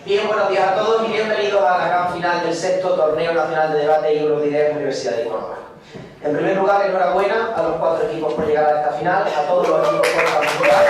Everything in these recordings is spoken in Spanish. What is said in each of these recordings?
Bien, buenos días a todos y bienvenidos a la gran final del sexto Torneo Nacional de Debate y Euros de Ideas en la Universidad de Córdoba. En primer lugar, enhorabuena a los 4 equipos por llegar a esta final, a todos los equipos por participar.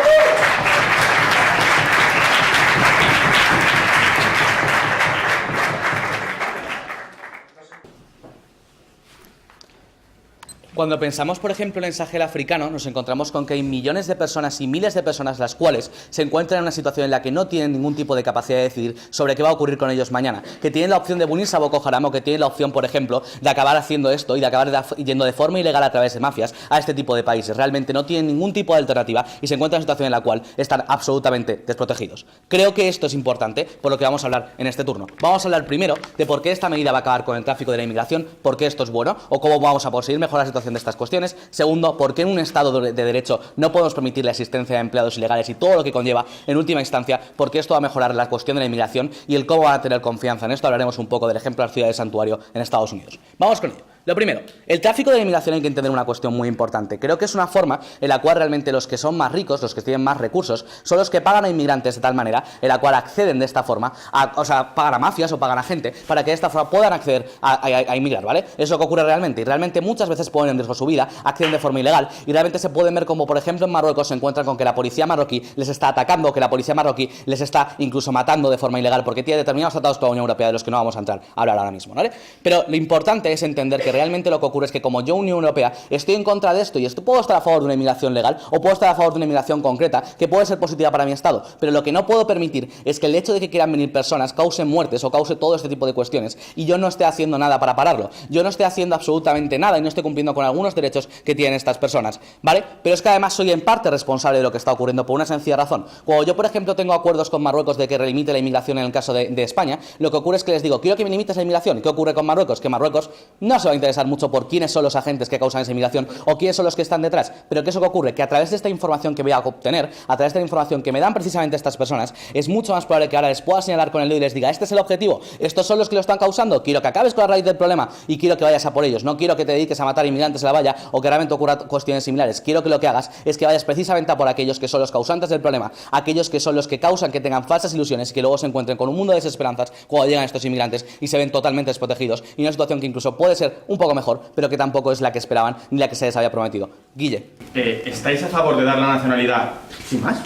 Cuando pensamos, por ejemplo, en el Sahel africano, nos encontramos con que hay millones de personas y miles de personas las cuales se encuentran en una situación en la que no tienen ningún tipo de capacidad de decidir sobre qué va a ocurrir con ellos mañana, que tienen la opción de unirse a Boko Haram o que tienen la opción, por ejemplo, de acabar haciendo esto y de acabar yendo de forma ilegal a través de mafias a este tipo de países. Realmente no tienen ningún tipo de alternativa y se encuentran en una situación en la cual están absolutamente desprotegidos. Creo que esto es importante, por lo que vamos a hablar en este turno. Vamos a hablar primero de por qué esta medida va a acabar con el tráfico de la inmigración, por qué esto es bueno o cómo vamos a conseguir mejorar la situación de estas cuestiones. Segundo, por qué en un Estado de derecho no podemos permitir la existencia de empleados ilegales y todo lo que conlleva en última instancia, porque esto va a mejorar la cuestión de la inmigración y el cómo van a tener confianza. En esto hablaremos un poco del ejemplo de la ciudad de Santuario en Estados Unidos. Vamos con ello. Lo primero, el tráfico de la inmigración hay que entender una cuestión muy importante. Creo que es una forma en la cual realmente los que son más ricos, los que tienen más recursos, son los que pagan a inmigrantes de tal manera en la cual acceden de esta forma, o sea, pagan a mafias o pagan a gente para que de esta forma puedan acceder a inmigrar, ¿vale? Eso es lo que ocurre realmente y realmente muchas veces ponen en riesgo su vida, acceden de forma ilegal y realmente se pueden ver como, por ejemplo, en Marruecos se encuentran con que la policía marroquí les está atacando, que la policía marroquí les está incluso matando de forma ilegal porque tiene determinados tratados con la Unión Europea de los que no vamos a entrar a hablar ahora mismo, ¿vale? Pero lo importante es entender que realmente lo que ocurre es que como yo, Unión Europea, estoy en contra de esto y puedo estar a favor de una inmigración legal o puedo estar a favor de una inmigración concreta que puede ser positiva para mi Estado, pero lo que no puedo permitir es que el hecho de que quieran venir personas cause muertes o cause todo este tipo de cuestiones y yo no esté haciendo nada para pararlo, yo no esté haciendo absolutamente nada y no esté cumpliendo con algunos derechos que tienen estas personas, ¿vale? Pero es que además soy en parte responsable de lo que está ocurriendo por una sencilla razón. Cuando yo, por ejemplo, tengo acuerdos con Marruecos de que limite la inmigración en el caso de España, lo que ocurre es que les digo, quiero que me limites la inmigración. ¿Qué ocurre con Marruecos? Que Marruecos no se va a interesar mucho por quiénes son los agentes que causan esa inmigración o quiénes son los que están detrás. Pero ¿qué es lo que ocurre? Que a través de esta información que voy a obtener, a través de la información que me dan precisamente estas personas, es mucho más probable que ahora les pueda señalar con el dedo y les diga, este es el objetivo, estos son los que lo están causando, quiero que acabes con la raíz del problema y quiero que vayas a por ellos. No quiero que te dediques a matar inmigrantes en la valla o que realmente ocurra cuestiones similares. Quiero que lo que hagas es que vayas precisamente a por aquellos que son los causantes del problema, aquellos que son los que causan que tengan falsas ilusiones y que luego se encuentren con un mundo de desesperanzas cuando llegan estos inmigrantes y se ven totalmente desprotegidos y una situación que incluso puede ser un poco mejor, pero que tampoco es la que esperaban ni la que se les había prometido. Guille. ¿Estáis a favor de dar la nacionalidad sin más?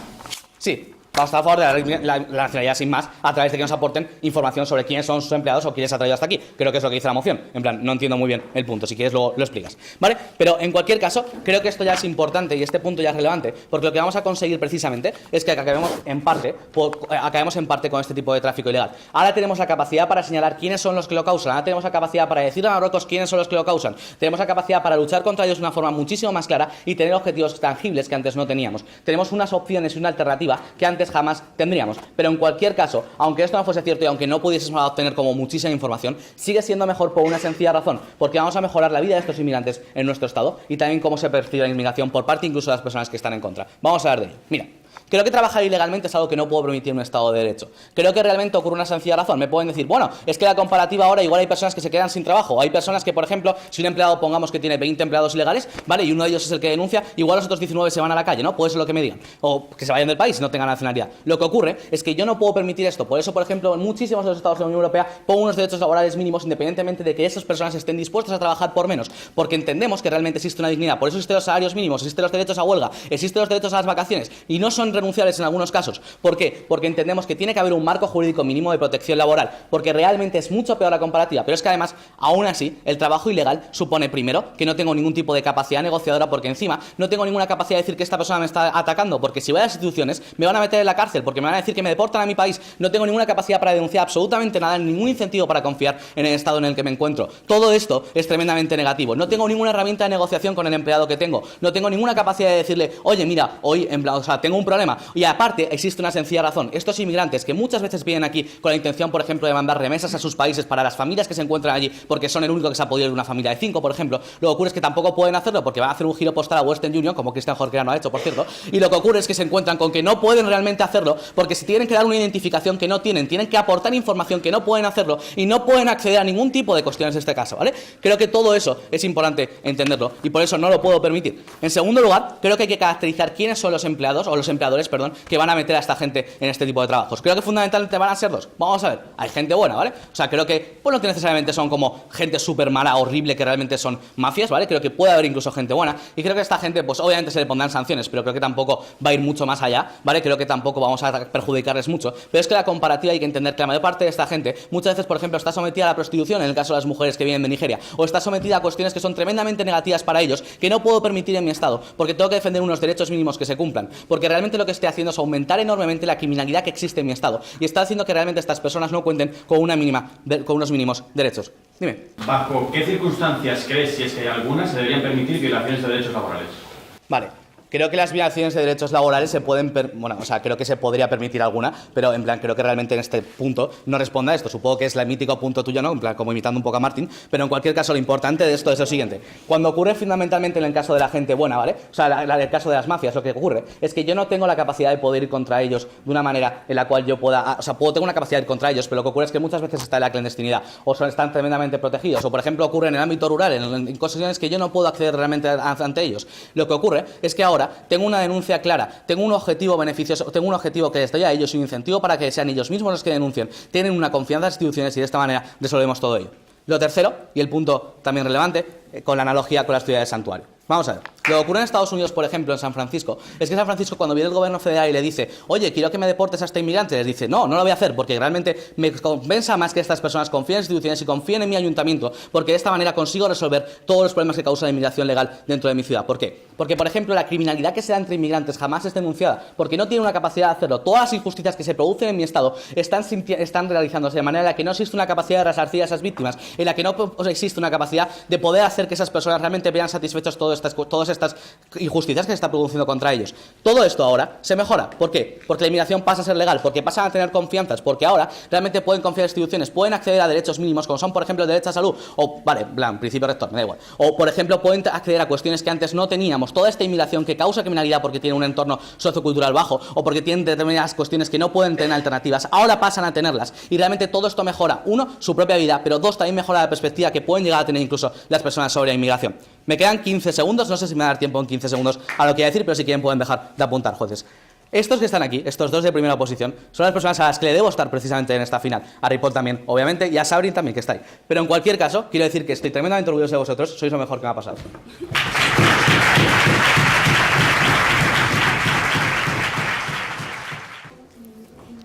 Sí. Vamos a estar a favor de la nacionalidad sin más a través de que nos aporten información sobre quiénes son sus empleados o quiénes ha traído hasta aquí. Creo que es lo que dice la moción. En plan, no entiendo muy bien el punto. Si quieres luego lo explicas, ¿vale? Pero en cualquier caso, creo que esto ya es importante y este punto ya es relevante porque lo que vamos a conseguir precisamente es que acabemos en parte con este tipo de tráfico ilegal. Ahora tenemos la capacidad para señalar quiénes son los que lo causan. Ahora tenemos la capacidad para decir a Marruecos quiénes son los que lo causan. Tenemos la capacidad para luchar contra ellos de una forma muchísimo más clara y tener objetivos tangibles que antes no teníamos. Tenemos unas opciones y una alternativa que antes jamás tendríamos. Pero en cualquier caso, aunque esto no fuese cierto y aunque no pudiésemos obtener como muchísima información, sigue siendo mejor por una sencilla razón, porque vamos a mejorar la vida de estos inmigrantes en nuestro Estado y también cómo se percibe la inmigración por parte incluso de las personas que están en contra. Vamos a hablar de ello. Mira. Creo que trabajar ilegalmente es algo que no puedo permitir en un Estado de Derecho. Creo que realmente ocurre una sencilla razón. Me pueden decir, bueno, es que la comparativa ahora igual hay personas que se quedan sin trabajo. Hay personas que, por ejemplo, si un empleado pongamos que tiene 20 empleados ilegales, ¿vale? Y uno de ellos es el que denuncia, igual los otros 19 se van a la calle, ¿no? Puede ser lo que me digan. O que se vayan del país y no tengan nacionalidad. Lo que ocurre es que yo no puedo permitir esto. Por eso, por ejemplo, en muchísimos de los Estados de la Unión Europea pongo unos derechos laborales mínimos independientemente de que esas personas estén dispuestas a trabajar por menos. Porque entendemos que realmente existe una dignidad. Por eso existen los salarios mínimos, existen los derechos a huelga, existen los derechos a las vacaciones y no son renunciables en algunos casos. ¿Por qué? Porque entendemos que tiene que haber un marco jurídico mínimo de protección laboral, porque realmente es mucho peor la comparativa, pero es que además, aún así, el trabajo ilegal supone primero que no tengo ningún tipo de capacidad negociadora, porque encima no tengo ninguna capacidad de decir que esta persona me está atacando, porque si voy a las instituciones me van a meter en la cárcel, porque me van a decir que me deportan a mi país, no tengo ninguna capacidad para denunciar absolutamente nada, ningún incentivo para confiar en el estado en el que me encuentro. Todo esto es tremendamente negativo. No tengo ninguna herramienta de negociación con el empleado que tengo, no tengo ninguna capacidad de decirle, oye, mira, hoy tengo un problema, y aparte existe una sencilla razón. Estos inmigrantes que muchas veces vienen aquí con la intención, por ejemplo, de mandar remesas a sus países para las familias que se encuentran allí, porque son el único que se ha podido ir de una familia de 5, por ejemplo, lo que ocurre es que tampoco pueden hacerlo porque van a hacer un giro postal a Western Union, como Christian Jorquera no ha hecho, por cierto, y lo que ocurre es que se encuentran con que no pueden realmente hacerlo porque si tienen que dar una identificación que no tienen que aportar información que no pueden hacerlo y no pueden acceder a ningún tipo de cuestiones en este caso, ¿vale? Creo que todo eso es importante entenderlo y por eso no lo puedo permitir. En segundo lugar, creo que hay que caracterizar quiénes son los empleados o los empleados empleadores, perdón, que van a meter a esta gente en este tipo de trabajos. Creo que fundamentalmente van a ser dos. Vamos a ver, hay gente buena, ¿vale? O sea, creo que pues no necesariamente son como gente súper mala, horrible, que realmente son mafias, ¿vale? Creo que puede haber incluso gente buena, y creo que a esta gente, pues obviamente se le pondrán sanciones, pero creo que tampoco va a ir mucho más allá, ¿vale? Creo que tampoco vamos a perjudicarles mucho, pero es que la comparativa hay que entender que la mayor parte de esta gente muchas veces, por ejemplo, está sometida a la prostitución, en el caso de las mujeres que vienen de Nigeria, o está sometida a cuestiones que son tremendamente negativas para ellos, que no puedo permitir en mi estado, porque tengo que defender unos derechos mínimos que se cumplan, porque realmente lo que estoy haciendo es aumentar enormemente la criminalidad que existe en mi estado, y está haciendo que realmente estas personas no cuenten con con unos mínimos derechos. Dime. ¿Bajo qué circunstancias crees, si es que hay algunas, se deberían permitir violaciones de derechos laborales? Vale. Creo que las violaciones de derechos laborales se pueden... creo que se podría permitir alguna, pero en plan, creo que realmente en este punto no responda a esto. Supongo que es el mítico punto tuyo, ¿no? En plan, como imitando un poco a Martín, pero en cualquier caso lo importante de esto es lo siguiente. Cuando ocurre fundamentalmente en el caso de la gente buena, ¿vale? O sea, el caso de las mafias, lo que ocurre es que yo no tengo la capacidad de poder ir contra ellos de una manera en la cual yo pueda... O sea, tengo una capacidad de ir contra ellos, pero lo que ocurre es que muchas veces está en la clandestinidad, o están tremendamente protegidos, o por ejemplo ocurre en el ámbito rural, en cosas que yo no puedo acceder realmente ante ellos. Lo que ocurre es que ahora tengo una denuncia clara, tengo un objetivo beneficioso, tengo un objetivo que les doy a ellos y un incentivo para que sean ellos mismos los que denuncien, tienen una confianza en las instituciones y de esta manera resolvemos todo ello. Lo tercero, y el punto también relevante, con la analogía con las ciudades santuario. Vamos a ver. Lo que ocurre en Estados Unidos, por ejemplo, en San Francisco, es que en San Francisco, cuando viene el gobierno federal y le dice, oye, quiero que me deportes a este inmigrante, les dice, no, no lo voy a hacer, porque realmente me compensa más que estas personas confíen en instituciones y confíen en mi ayuntamiento, porque de esta manera consigo resolver todos los problemas que causa la inmigración legal dentro de mi ciudad. ¿Por qué? Porque, por ejemplo, la criminalidad que se da entre inmigrantes jamás es denunciada, porque no tiene una capacidad de hacerlo. Todas las injusticias que se producen en mi estado están realizándose de manera en la que no existe una capacidad de resarcir a esas víctimas, en la que no existe una capacidad de poder hacer que esas personas realmente vean satisfechos todas estas injusticias que se están produciendo contra ellos. Todo esto ahora se mejora. ¿Por qué? Porque la inmigración pasa a ser legal, porque pasan a tener confianzas, porque ahora realmente pueden confiar en instituciones, pueden acceder a derechos mínimos, como son, por ejemplo, el derecho a salud, o, principio rector, me da igual. O, por ejemplo, pueden acceder a cuestiones que antes no teníamos. Toda esta inmigración que causa criminalidad porque tiene un entorno sociocultural bajo, o porque tienen determinadas cuestiones que no pueden tener alternativas, ahora pasan a tenerlas. Y realmente todo esto mejora, uno, su propia vida, pero dos, también mejora la perspectiva que pueden llegar a tener incluso las personas sobre la inmigración. Me quedan 15 segundos, no sé si me va a dar tiempo en 15 segundos a lo que voy a decir, pero si quieren pueden dejar de apuntar, jueces. Estos que están aquí, estos dos de primera oposición, son las personas a las que le debo estar precisamente en esta final. A Ripoll también, obviamente, y a Sabrin también, que está ahí. Pero en cualquier caso, quiero decir que estoy tremendamente orgulloso de vosotros, sois lo mejor que me ha pasado.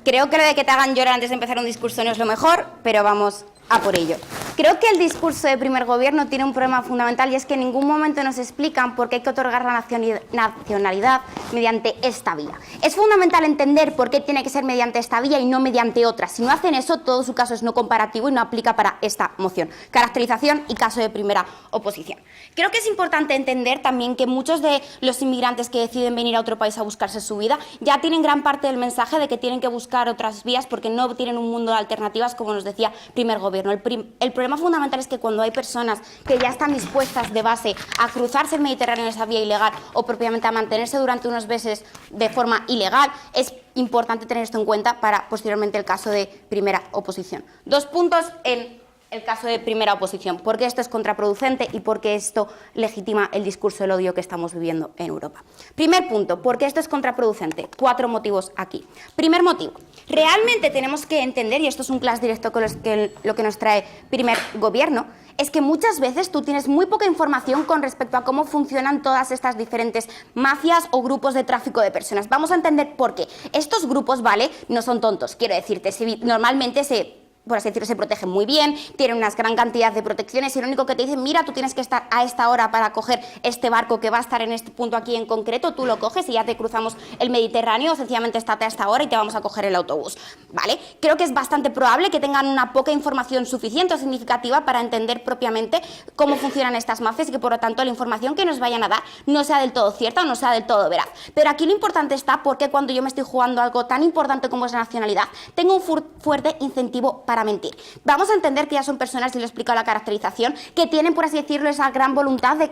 Creo que lo de que te hagan llorar antes de empezar un discurso no es lo mejor, pero vamos a por ello. Creo que el discurso de primer gobierno tiene un problema fundamental y es que en ningún momento nos explican por qué hay que otorgar la nacionalidad mediante esta vía. Es fundamental entender por qué tiene que ser mediante esta vía y no mediante otra. Si no hacen eso, todo su caso es no comparativo y no aplica para esta moción. Caracterización y caso de primera oposición. Creo que es importante entender también que muchos de los inmigrantes que deciden venir a otro país a buscarse su vida ya tienen gran parte del mensaje de que tienen que buscar otras vías porque no tienen un mundo de alternativas, como nos decía primer gobierno. El problema fundamental es que cuando hay personas que ya están dispuestas de base a cruzarse el Mediterráneo en esa vía ilegal o propiamente a mantenerse durante unos meses de forma ilegal, es importante tener esto en cuenta para posteriormente el caso de primera oposición. 2 puntos en el caso de primera oposición, porque esto es contraproducente y porque esto legitima el discurso del odio que estamos viviendo en Europa. Primer punto, porque esto es contraproducente. 4 motivos aquí. Primer motivo, realmente tenemos que entender, y esto es un clash directo con lo que nos trae primer gobierno, es que muchas veces tú tienes muy poca información con respecto a cómo funcionan todas estas diferentes mafias o grupos de tráfico de personas. Vamos a entender por qué. Estos grupos, ¿vale?, no son tontos, quiero decirte, normalmente por así decirlo, se protegen muy bien, tienen una gran cantidad de protecciones y lo único que te dicen, mira, tú tienes que estar a esta hora para coger este barco que va a estar en este punto aquí en concreto, tú lo coges y ya te cruzamos el Mediterráneo, o sencillamente estate a esta hora y te vamos a coger el autobús, ¿vale? Creo que es bastante probable que tengan una poca información suficiente o significativa para entender propiamente cómo funcionan estas mafias y que por lo tanto la información que nos vayan a dar no sea del todo cierta o no sea del todo veraz. Pero aquí lo importante está porque cuando yo me estoy jugando algo tan importante como es la nacionalidad, tengo un fuerte incentivo para mentir. Vamos a entender que ya son personas, y lo he explicado la caracterización, que tienen, por así decirlo, esa gran voluntad de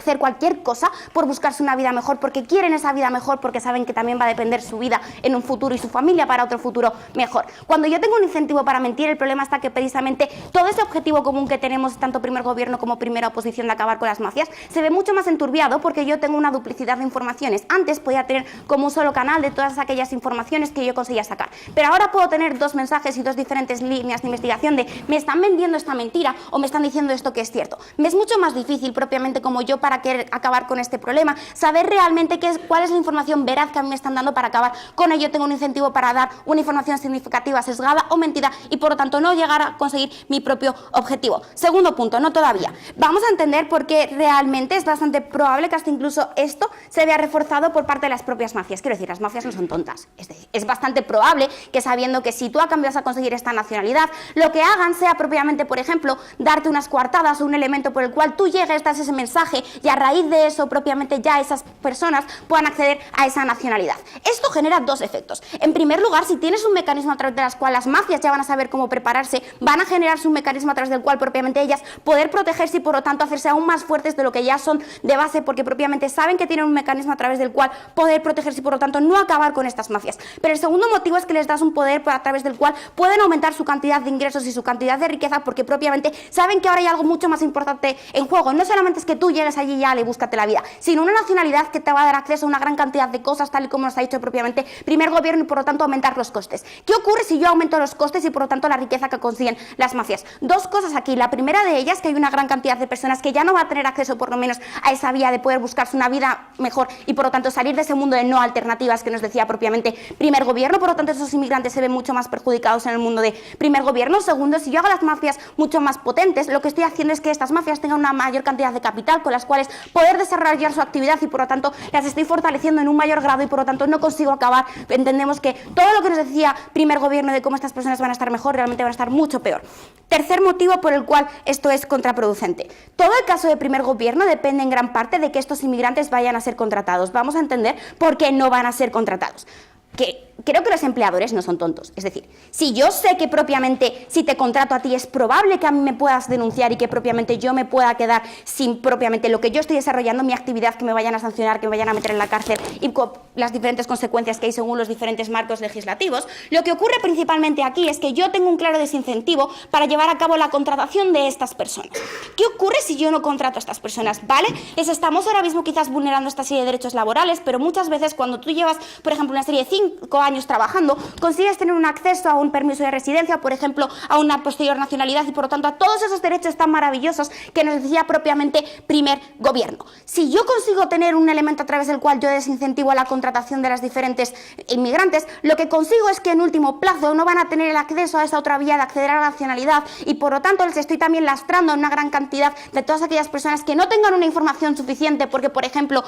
hacer cualquier cosa por buscarse una vida mejor, porque quieren esa vida mejor, porque saben que también va a depender su vida en un futuro y su familia para otro futuro mejor. Cuando yo tengo un incentivo para mentir, el problema está que precisamente todo ese objetivo común que tenemos, tanto primer gobierno como primera oposición, de acabar con las mafias, se ve mucho más enturbiado porque yo tengo una duplicidad de informaciones. Antes podía tener como un solo canal de todas aquellas informaciones que yo conseguía sacar, pero ahora puedo tener dos mensajes y dos diferentes líneas de investigación de me están vendiendo esta mentira o me están diciendo esto que es cierto. Me es mucho más difícil propiamente como yo, para querer acabar con este problema, saber realmente cuál es la información veraz que a mí me están dando para acabar con ello. Tengo un incentivo para dar una información significativa, sesgada o mentira, y por lo tanto no llegar a conseguir mi propio objetivo. Segundo punto, no todavía. Vamos a entender por qué realmente es bastante probable que hasta incluso esto se vea reforzado por parte de las propias mafias. Quiero decir, las mafias no son tontas. Es decir, es bastante probable que, sabiendo que si tú a cambio vas a conseguir esta nacionalidad, lo que hagan sea propiamente, por ejemplo, darte unas coartadas o un elemento por el cual tú llegues, das ese mensaje y a raíz de eso propiamente ya esas personas puedan acceder a esa nacionalidad. Esto genera dos efectos. En primer lugar, si tienes un mecanismo a través del cual las mafias ya van a saber cómo prepararse, van a generarse un mecanismo a través del cual propiamente ellas poder protegerse y por lo tanto hacerse aún más fuertes de lo que ya son de base, porque propiamente saben que tienen un mecanismo a través del cual poder protegerse y por lo tanto no acabar con estas mafias. Pero el segundo motivo es que les das un poder a través del cual pueden aumentar su cantidad de ingresos y su cantidad de riqueza, porque propiamente saben que ahora hay algo mucho más importante en juego. No solamente es que tú llegues allí y ya le búscate la vida, sino una nacionalidad que te va a dar acceso a una gran cantidad de cosas, tal y como nos ha dicho propiamente primer gobierno, y por lo tanto aumentar los costes. ¿Qué ocurre si yo aumento los costes y por lo tanto la riqueza que consiguen las mafias? Dos cosas aquí. La primera de ellas, que hay una gran cantidad de personas que ya no van a tener acceso por lo menos a esa vía de poder buscarse una vida mejor y por lo tanto salir de ese mundo de no alternativas que nos decía propiamente primer gobierno. Por lo tanto, esos inmigrantes se ven mucho más perjudicados en el mundo de primer gobierno. Segundo, si yo hago las mafias mucho más potentes, lo que estoy haciendo es que estas mafias tengan una mayor cantidad de capital con las cuales poder desarrollar su actividad y por lo tanto las estoy fortaleciendo en un mayor grado y por lo tanto no consigo acabar. Entendemos que todo lo que nos decía primer gobierno de cómo estas personas van a estar mejor, realmente van a estar mucho peor. Tercer motivo por el cual esto es contraproducente. Todo el caso de primer gobierno depende en gran parte de que estos inmigrantes vayan a ser contratados. Vamos a entender por qué no van a ser contratados. Que creo que los empleadores no son tontos. Es decir, si yo sé que propiamente si te contrato a ti es probable que a mí me puedas denunciar y que propiamente yo me pueda quedar sin propiamente lo que yo estoy desarrollando, mi actividad, que me vayan a sancionar, que me vayan a meter en la cárcel y con las diferentes consecuencias que hay según los diferentes marcos legislativos, lo que ocurre principalmente aquí es que yo tengo un claro desincentivo para llevar a cabo la contratación de estas personas. ¿Qué ocurre si yo no contrato a estas personas? ¿Vale? Les estamos ahora mismo quizás vulnerando esta serie de derechos laborales, pero muchas veces cuando tú llevas, por ejemplo, una serie de 5 años trabajando, consigues tener un acceso a un permiso de residencia, por ejemplo, a una posterior nacionalidad y por lo tanto a todos esos derechos tan maravillosos que nos decía propiamente primer gobierno. Si yo consigo tener un elemento a través del cual yo desincentivo a la contratación de las diferentes inmigrantes, lo que consigo es que en último plazo no van a tener el acceso a esa otra vía de acceder a la nacionalidad y por lo tanto les estoy también lastrando a una gran cantidad de todas aquellas personas que no tengan una información suficiente porque, por ejemplo,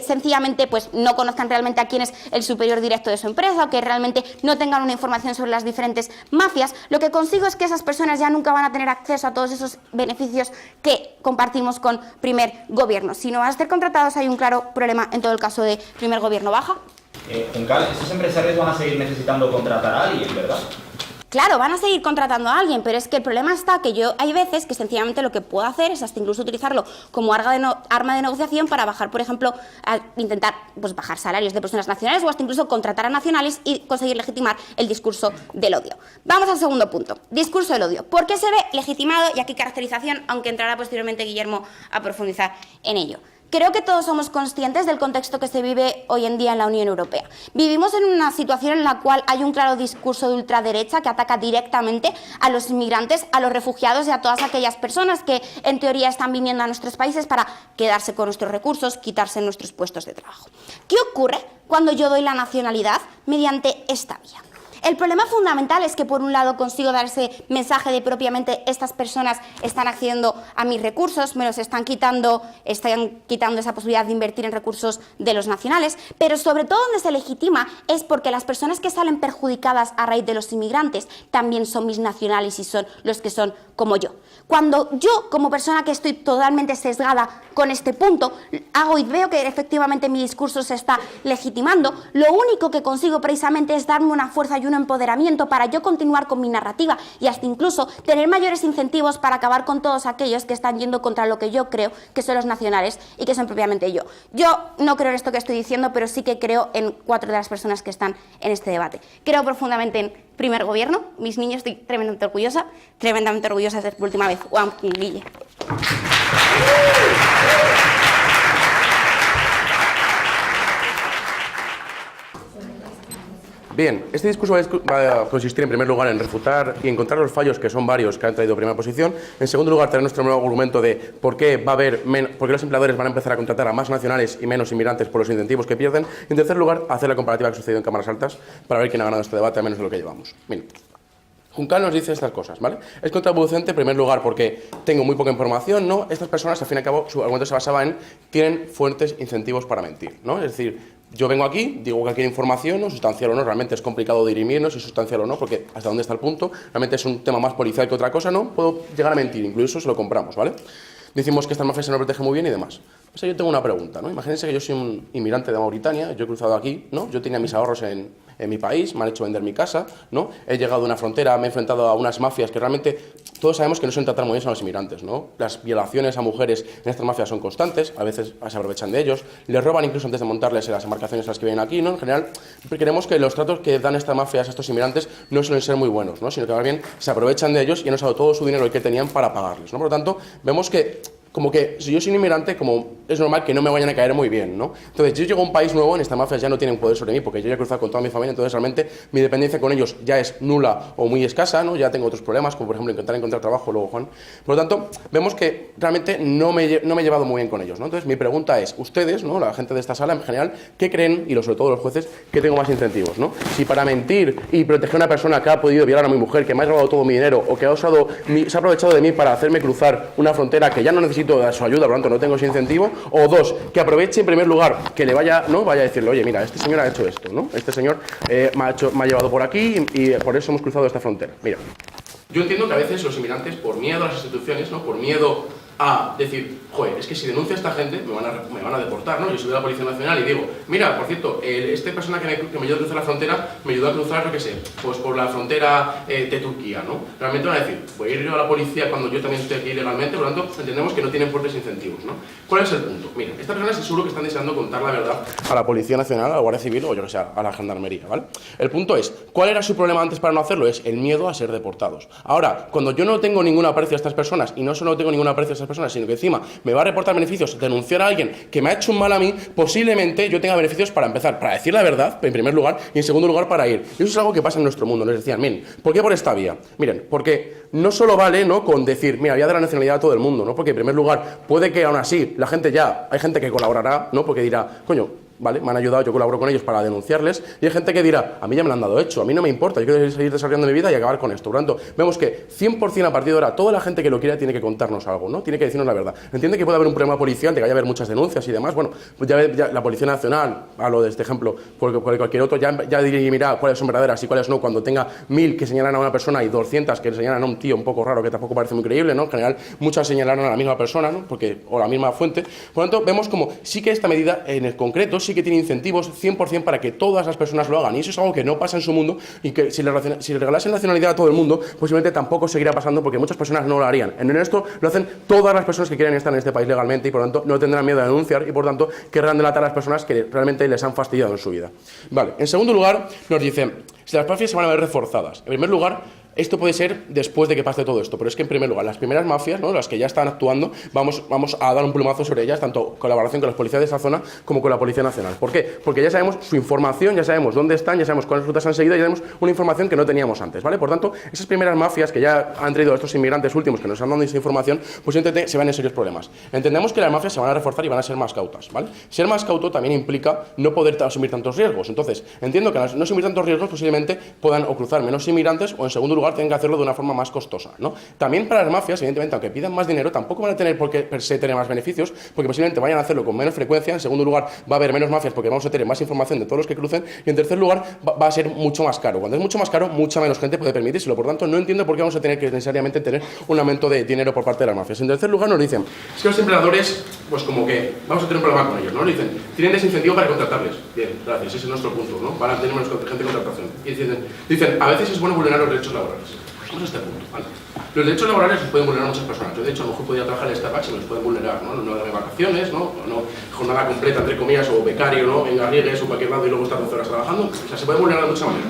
sencillamente pues no conozcan realmente a quién es el superior directo de su empresa o que realmente no tengan una información sobre las diferentes mafias. Lo que consigo es que esas personas ya nunca van a tener acceso a todos esos beneficios que compartimos con primer gobierno. Si no van a ser contratados, hay un claro problema en todo el caso de primer gobierno. ¿Baja? Juncal, estos empresarios van a seguir necesitando contratar a alguien, ¿verdad? Claro, van a seguir contratando a alguien, pero es que el problema está que yo hay veces que sencillamente lo que puedo hacer es hasta incluso utilizarlo como arma de negociación para bajar, por ejemplo, a intentar pues, bajar salarios de personas nacionales o hasta incluso contratar a nacionales y conseguir legitimar el discurso del odio. Vamos al segundo punto, discurso del odio. ¿Por qué se ve legitimado? Y aquí caracterización, aunque entrará posteriormente Guillermo a profundizar en ello. Creo que todos somos conscientes del contexto que se vive hoy en día en la Unión Europea. Vivimos en una situación en la cual hay un claro discurso de ultraderecha que ataca directamente a los inmigrantes, a los refugiados y a todas aquellas personas que en teoría están viniendo a nuestros países para quedarse con nuestros recursos, quitarse nuestros puestos de trabajo. ¿Qué ocurre cuando yo doy la nacionalidad mediante esta vía? El problema fundamental es que por un lado consigo dar ese mensaje de propiamente estas personas están accediendo a mis recursos, me los están quitando esa posibilidad de invertir en recursos de los nacionales, pero sobre todo donde se legitima es porque las personas que salen perjudicadas a raíz de los inmigrantes también son mis nacionales y son los que son como yo. Cuando yo, como persona que estoy totalmente sesgada con este punto, hago y veo que efectivamente mi discurso se está legitimando, lo único que consigo precisamente es darme una fuerza y un empoderamiento para yo continuar con mi narrativa y hasta incluso tener mayores incentivos para acabar con todos aquellos que están yendo contra lo que yo creo que son los nacionales y que son propiamente yo. Yo no creo en esto que estoy diciendo, pero sí que creo en 4 de las personas que están en este debate. Creo profundamente en primer gobierno. Mis niños, estoy tremendamente orgullosa de ser por última vez. Juan Guille. Bien, este discurso va a consistir en primer lugar en refutar y encontrar los fallos, que son varios, que han traído primera posición. En segundo lugar, traer nuestro nuevo argumento de por qué los empleadores van a empezar a contratar a más nacionales y menos inmigrantes por los incentivos que pierden. Y en tercer lugar, hacer la comparativa que ha sucedido en cámaras altas para ver quién ha ganado este debate, a menos de lo que llevamos. Bien. Juncal nos dice estas cosas, ¿vale? Es contraproducente en primer lugar porque tengo muy poca información, ¿no? Estas personas, al fin y al cabo, su argumento se basaba en tienen fuertes incentivos para mentir, ¿no? Es decir, yo vengo aquí, digo cualquier información, ¿no? Sustancial o no, realmente es complicado dirimirnos si es sustancial o no, porque hasta dónde está el punto, realmente es un tema más policial que otra cosa, ¿no? Puedo llegar a mentir, incluso se lo compramos, ¿vale? Decimos que estas mafias se nos protegen muy bien y demás. Pues yo tengo una pregunta, ¿no? Imagínense que yo soy un inmigrante de Mauritania, yo he cruzado aquí, ¿no? Yo tenía mis ahorros en mi país, me han hecho vender mi casa, ¿no? He llegado a una frontera, me he enfrentado a unas mafias que realmente todos sabemos que no suelen tratar muy bien a los inmigrantes, ¿no? Las violaciones a mujeres en estas mafias son constantes, a veces se aprovechan de ellos, les roban incluso antes de montarles en las embarcaciones a las que vienen aquí, ¿no? En general, creemos que los tratos que dan estas mafias a estos inmigrantes no suelen ser muy buenos, ¿no? Sino que más bien se aprovechan de ellos y han usado todo su dinero que tenían para pagarles, ¿no? Por lo tanto, vemos que como que si yo soy un inmigrante, como es normal que no me vayan a caer muy bien, ¿no? Entonces, yo llego a un país nuevo, en estas mafias ya no tienen poder sobre mí, porque yo ya he cruzado con toda mi familia, entonces realmente mi dependencia con ellos ya es nula o muy escasa, ¿no? Ya tengo otros problemas, como por ejemplo intentar encontrar trabajo luego, Juan. Por lo tanto, vemos que realmente no me he llevado muy bien con ellos, ¿no? Entonces, mi pregunta es, ustedes, ¿no? La gente de esta sala en general, ¿qué creen, y sobre todo los jueces, que tengo más incentivos, ¿no? Si para mentir y proteger a una persona que ha podido violar a mi mujer, que me ha robado todo mi dinero, o que se ha aprovechado de mí para hacerme cruzar una frontera que ya no necesito de su ayuda, por lo tanto no tengo ese incentivo, o dos, que aproveche en primer lugar que le vaya, ¿no? Vaya a decirle, oye, mira, este señor ha hecho esto, ¿no? Este señor me ha llevado por aquí y por eso hemos cruzado esta frontera. Mira, yo entiendo que a veces los inmigrantes, por miedo a las instituciones, ¿no? Por miedo a decir, joder, es que si denuncio a esta gente me van a deportar, ¿no? Yo soy de la Policía Nacional y digo, mira, por cierto, esta persona que me ayudó a cruzar la frontera, me ayudó a cruzar, yo qué sé, pues por la frontera de Turquía, ¿no? Realmente van a decir, voy a ir yo a la policía cuando yo también estoy aquí ilegalmente, por lo tanto, entendemos que no tienen fuertes incentivos, ¿no? ¿Cuál es el punto? Mira, estas personas seguro que están deseando contar la verdad a la Policía Nacional, a la Guardia Civil o yo que sé, a la Gendarmería, ¿vale? El punto es, ¿cuál era su problema antes para no hacerlo? Es el miedo a ser deportados. Ahora, cuando yo no tengo ningún aprecio a estas personas, y no solo tengo ningún aprecio a estas personas, sino que encima me va a reportar beneficios, denunciar a alguien que me ha hecho un mal a mí, posiblemente yo tenga beneficios para empezar, para decir la verdad, en primer lugar, y en segundo lugar para ir. Y eso es algo que pasa en nuestro mundo. Nos decían, miren, ¿por qué por esta vía? Miren, porque no solo vale, ¿no?, con decir, mira, voy a dar la nacionalidad a todo el mundo, ¿no? Porque en primer lugar, puede que aún así la gente hay gente que colaborará, ¿no? Porque dirá, coño, ¿vale? Me han ayudado, yo colaboro con ellos para denunciarles, y hay gente que dirá, a mí ya me lo han dado hecho, a mí no me importa, yo quiero seguir desarrollando mi vida y acabar con esto. Por lo tanto, vemos que 100% a partir de ahora, toda la gente que lo quiera tiene que contarnos algo, ¿no? Tiene que decirnos la verdad. Entiende que puede haber un problema policial, de que vaya a haber muchas denuncias y demás, bueno, pues ya la Policía Nacional, hablo de este ejemplo, por cualquier otro, ya dirimirá cuáles son verdaderas y cuáles no, cuando tenga 1000 que señalan a una persona y 200 que señalan a un tío un poco raro, que tampoco parece muy creíble, ¿no? En general, muchas señalaron a la misma persona, ¿no? O la misma fuente. Por lo tanto, vemos como sí que esta medida, en el concreto, sí que tiene incentivos 100% para que todas las personas lo hagan, y eso es algo que no pasa en su mundo, y que si le regalasen nacionalidad a todo el mundo, posiblemente tampoco seguirá pasando, porque muchas personas no lo harían. En esto lo hacen todas las personas que quieren estar en este país legalmente, y por lo tanto no tendrán miedo de denunciar, y por tanto querrán delatar a las personas que realmente les han fastidiado en su vida. Vale, en segundo lugar nos dicen, si las mafias se van a ver reforzadas. En primer lugar, esto puede ser después de que pase todo esto, pero es que en primer lugar, las primeras mafias, ¿no?, las que ya están actuando, vamos a dar un plumazo sobre ellas, tanto colaboración con las policías de esa zona como con la Policía Nacional. ¿Por qué? Porque ya sabemos su información, ya sabemos dónde están, ya sabemos cuáles rutas han seguido, ya tenemos una información que no teníamos antes, ¿vale? Por tanto, esas primeras mafias que ya han traído a estos inmigrantes últimos que nos han dado esa información, pues se van en serios problemas. Entendemos que las mafias se van a reforzar y van a ser más cautas, ¿vale? Ser más cauto también implica no poder asumir tantos riesgos. Entonces, entiendo que al no asumir tantos riesgos posiblemente puedan o cruzar menos inmigrantes, o en segundo lugar tengan que hacerlo de una forma más costosa, ¿no? También para las mafias, evidentemente, aunque pidan más dinero, tampoco van a tener por qué per se tener más beneficios, porque posiblemente vayan a hacerlo con menos frecuencia. En segundo lugar, va a haber menos mafias porque vamos a tener más información de todos los que crucen, y en tercer lugar, va a ser mucho más caro. Cuando es mucho más caro, mucha menos gente puede permitírselo. Por tanto, no entiendo por qué vamos a tener que necesariamente tener un aumento de dinero por parte de las mafias. En tercer lugar, nos dicen, es que los empleadores pues como que vamos a tener un problema con ellos, ¿no? Dicen, tienen desincentivo para contratarles. Bien, gracias, ese es nuestro punto, ¿no? Van a tener menos gente de contratación. Y dicen, a veces es bueno vulnerar los derechos laborales. Vamos a este punto, ¿vale? Los derechos laborales los pueden vulnerar muchas personas. Yo, de hecho, a lo mejor podría trabajar en Starbucks y me los pueden vulnerar, ¿no? No darme vacaciones, ¿no? No jornada completa, entre comillas, o becario, ¿no? En Garrigues o cualquier lado y luego estar 12 horas trabajando. O sea, se puede vulnerar de mucha manera.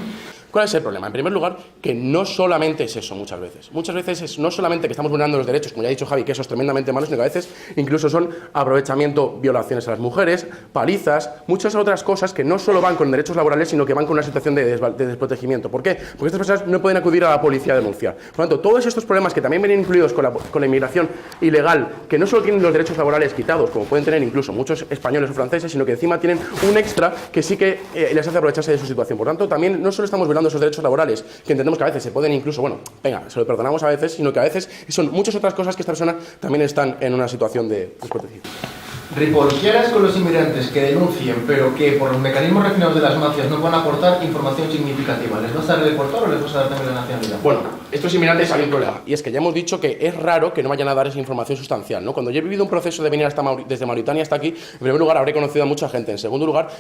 ¿Cuál es el problema? En primer lugar, que no solamente es eso muchas veces. Muchas veces es no solamente que estamos vulnerando los derechos, como ya ha dicho Javi, que eso es tremendamente malo, sino que a veces incluso son aprovechamiento, violaciones a las mujeres, palizas, muchas otras cosas que no solo van con derechos laborales, sino que van con una situación de desprotegimiento. ¿Por qué? Porque estas personas no pueden acudir a la policía a denunciar. Por lo tanto, todos estos problemas que también vienen incluidos con la inmigración ilegal, que no solo tienen los derechos laborales quitados, como pueden tener incluso muchos españoles o franceses, sino que encima tienen un extra que sí que les hace aprovecharse de su situación. Por tanto, también no solo estamos violando esos derechos laborales, que entendemos que a veces se pueden incluso, bueno, venga, se lo perdonamos a veces, sino que a veces son muchas otras cosas que estas personas también están en una situación de desprotección. Ripoll, ¿qué harás con los inmigrantes que denuncien, pero que por los mecanismos refinados de las mafias no van a aportar información significativa? ¿Les vas a reportar o les vas a dar también la nacionalidad? Bueno, estos inmigrantes hay un problema, y es que ya hemos dicho que es raro que no vayan a dar esa información sustancial, ¿no? Cuando yo he vivido un proceso de venir desde Mauritania hasta aquí, en primer lugar habré conocido a mucha gente, en segundo lugar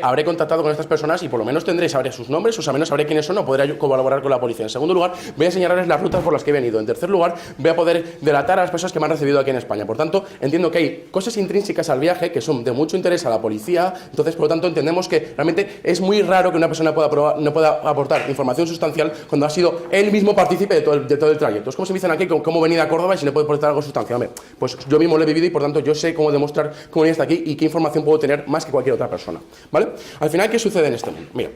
habré contactado con estas personas y por lo menos sabré sus nombres, o al menos sabré quiénes son, o podré colaborar con la policía. En segundo lugar, voy a enseñarles las rutas por las que he venido. En tercer lugar, voy a poder delatar a las personas que me han recibido aquí en España. Por tanto, entiendo que hay cosas intrínsecas al viaje que son de mucho interés a la policía, entonces por lo tanto entendemos que realmente es muy raro que una persona no pueda aportar información sustancial cuando ha sido él mismo partícipe de todo el trayecto. Es como si me dicen aquí cómo venir a Córdoba y si no puede aportar algo sustancial. Hombre, pues yo mismo lo he vivido y por tanto yo sé cómo demostrar cómo venir hasta aquí y qué información puedo tener más que cualquier otra persona, ¿vale? Al final, ¿qué sucede en este mundo? Mira,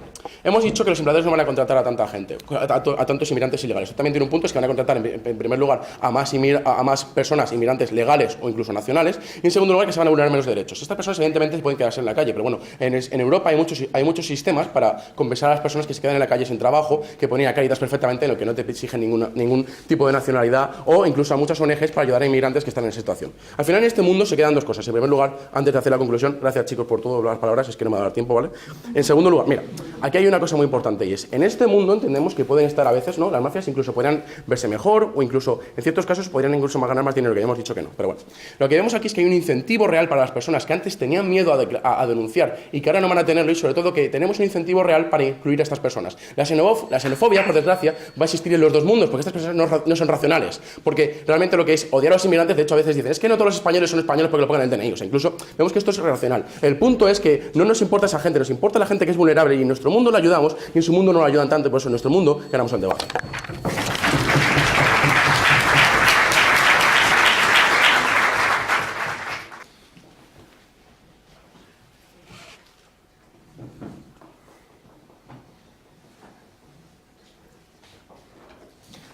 hemos dicho que los empleadores no van a contratar a tanta gente, a tantos inmigrantes ilegales. Eso también tiene un punto, es que van a contratar en primer lugar a más personas inmigrantes legales o incluso nacionales, y en segundo lugar que se van a vulnerar menos derechos. Estas personas evidentemente pueden quedarse en la calle, pero bueno, en Europa hay muchos sistemas para compensar a las personas que se quedan en la calle sin trabajo, que ponen a Cáritas perfectamente en lo que no te exigen ningún tipo de nacionalidad, o incluso a muchas ONGs para ayudar a inmigrantes que están en esa situación. Al final en este mundo se quedan dos cosas. En primer lugar, antes de hacer la conclusión, gracias chicos por todas las palabras, es que no me va a dar tiempo, ¿vale? En segundo lugar, mira, aquí hay una cosa muy importante y es, en este mundo entendemos que pueden estar a veces, ¿no? Las mafias incluso podrían verse mejor o incluso, en ciertos casos, podrían incluso ganar más dinero, que ya hemos dicho que no, pero bueno. Lo que vemos aquí es que hay un incentivo real para las personas que antes tenían miedo a denunciar y que ahora no van a tenerlo, y sobre todo que tenemos un incentivo real para incluir a estas personas. La xenofobia, por desgracia, va a existir en los dos mundos, porque estas personas no son racionales, porque realmente lo que es odiar a los inmigrantes, de hecho a veces dicen, es que no todos los españoles son españoles porque lo pongan en el DNI, o sea, incluso vemos que esto es racional. El punto es que no nos importa esa gente, nos importa la gente que es vulnerable y en nuestro mundo la ayudamos y en su mundo no la ayudan tanto, y por eso en nuestro mundo ganamos el debate.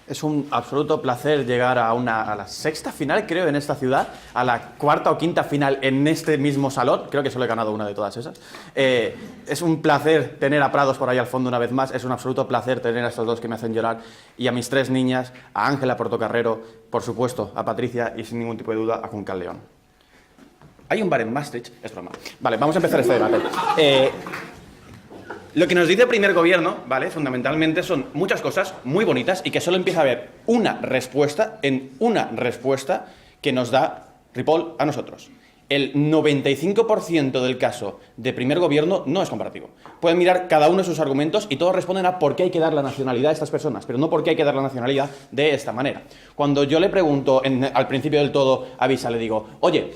Es un absoluto placer llegar a la sexta final, creo, en esta ciudad, a la cuarta o quinta final en este mismo salón. Creo que solo he ganado una de todas esas. Es un placer tener a Prados por ahí al fondo una vez más. Es un absoluto placer tener a estos dos que me hacen llorar y a mis tres niñas, a Ángela Portocarrero, por supuesto, a Patricia y sin ningún tipo de duda a Juncal León. Hay un bar en Maastricht, es broma. Vale, vamos a empezar este debate. Lo que nos dice el primer gobierno, ¿vale? Fundamentalmente son muchas cosas muy bonitas y que solo empieza a haber una respuesta que nos da Ripoll a nosotros. El 95% del caso de primer gobierno no es comparativo. Pueden mirar cada uno de sus argumentos y todos responden a por qué hay que dar la nacionalidad a estas personas, pero no por qué hay que dar la nacionalidad de esta manera. Cuando yo le pregunto al principio del todo a Visa, le digo, oye,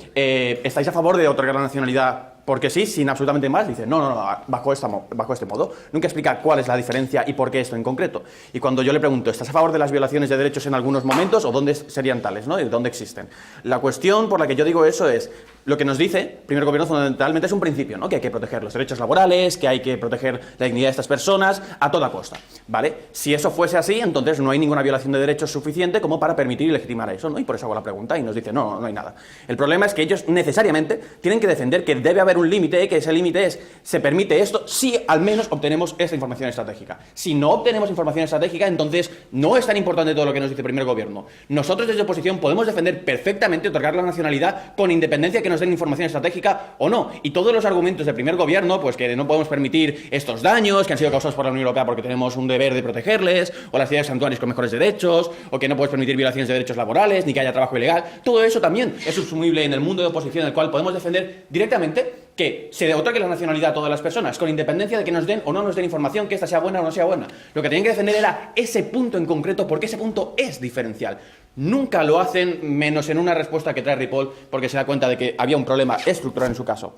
¿estáis a favor de otorgar la nacionalidad porque sí, sin absolutamente más? Dice, no, bajo este modo. Nunca explica cuál es la diferencia y por qué esto en concreto. Y cuando yo le pregunto, ¿estás a favor de las violaciones de derechos en algunos momentos o dónde serían tales, ¿no? ¿Y dónde existen? La cuestión por la que yo digo eso es, lo que nos dice el primer gobierno fundamentalmente es un principio, ¿no? Que hay que proteger los derechos laborales, que hay que proteger la dignidad de estas personas a toda costa, ¿vale? Si eso fuese así, entonces no hay ninguna violación de derechos suficiente como para permitir y legitimar eso, ¿no? Y por eso hago la pregunta y nos dice, no hay nada. El problema es que ellos necesariamente tienen que defender que debe haber un límite, que ese límite es, se permite esto si al menos obtenemos esta información estratégica. Si no obtenemos información estratégica, entonces no es tan importante todo lo que nos dice el primer gobierno. Nosotros desde oposición podemos defender perfectamente otorgar la nacionalidad con independencia que nos den información estratégica o no. Y todos los argumentos del primer gobierno, pues que no podemos permitir estos daños que han sido causados por la Unión Europea porque tenemos un deber de protegerles, o las ciudades santuarios con mejores derechos, o que no puedes permitir violaciones de derechos laborales, ni que haya trabajo ilegal, todo eso también es subsumible en el mundo de oposición en el cual podemos defender directamente que se otorgue la nacionalidad a todas las personas, con independencia de que nos den o no nos den información, que esta sea buena o no sea buena. Lo que tenían que defender era ese punto en concreto, porque ese punto es diferencial. Nunca lo hacen, menos en una respuesta que trae Ripoll, porque se da cuenta de que había un problema estructural en su caso.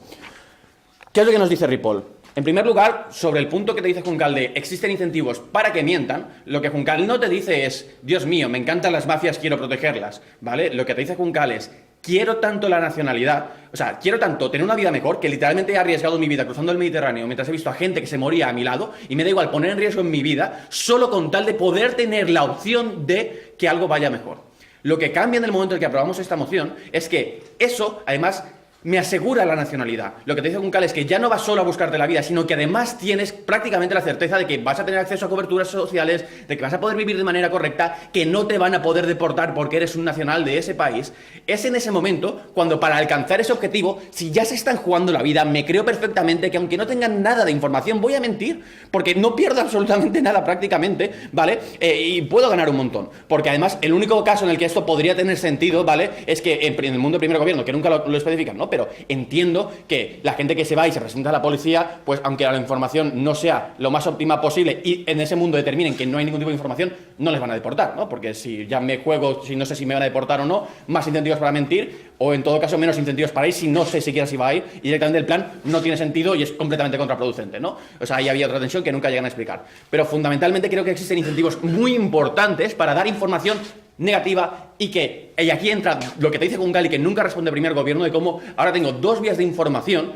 ¿Qué es lo que nos dice Ripoll? En primer lugar, sobre el punto que te dice Juncal de existen incentivos para que mientan, lo que Juncal no te dice es, Dios mío, me encantan las mafias, quiero protegerlas, ¿vale? Lo que te dice Juncal es, quiero tanto la nacionalidad, o sea, quiero tanto tener una vida mejor que literalmente he arriesgado mi vida cruzando el Mediterráneo mientras he visto a gente que se moría a mi lado y me da igual poner en riesgo en mi vida solo con tal de poder tener la opción de que algo vaya mejor. Lo que cambia en el momento en que aprobamos esta moción es que eso, además, me asegura la nacionalidad. Lo que te dice Juncal es que ya no vas solo a buscarte la vida, sino que además tienes prácticamente la certeza de que vas a tener acceso a coberturas sociales, de que vas a poder vivir de manera correcta, que no te van a poder deportar porque eres un nacional de ese país. Es en ese momento cuando, para alcanzar ese objetivo, si ya se están jugando la vida, me creo perfectamente que aunque no tengan nada de información, voy a mentir, porque no pierdo absolutamente nada prácticamente, ¿vale? Y puedo ganar un montón. Porque además, el único caso en el que esto podría tener sentido, ¿vale? Es que en el mundo del primer gobierno, que nunca lo especifican, ¿no? Pero entiendo que la gente que se va y se presenta a la policía, pues aunque la información no sea lo más óptima posible y en ese mundo determinen que no hay ningún tipo de información, no les van a deportar, ¿no? Porque si ya me juego, si no sé si me van a deportar o no, más incentivos para mentir, o en todo caso menos incentivos para ir si no sé siquiera si va a ir, y directamente el plan no tiene sentido y es completamente contraproducente, ¿no? O sea, ahí había otra tensión que nunca llegan a explicar. Pero fundamentalmente creo que existen incentivos muy importantes para dar información negativa y aquí entra lo que te dice Juncal y que nunca responde el primer gobierno, de cómo ahora tengo dos vías de información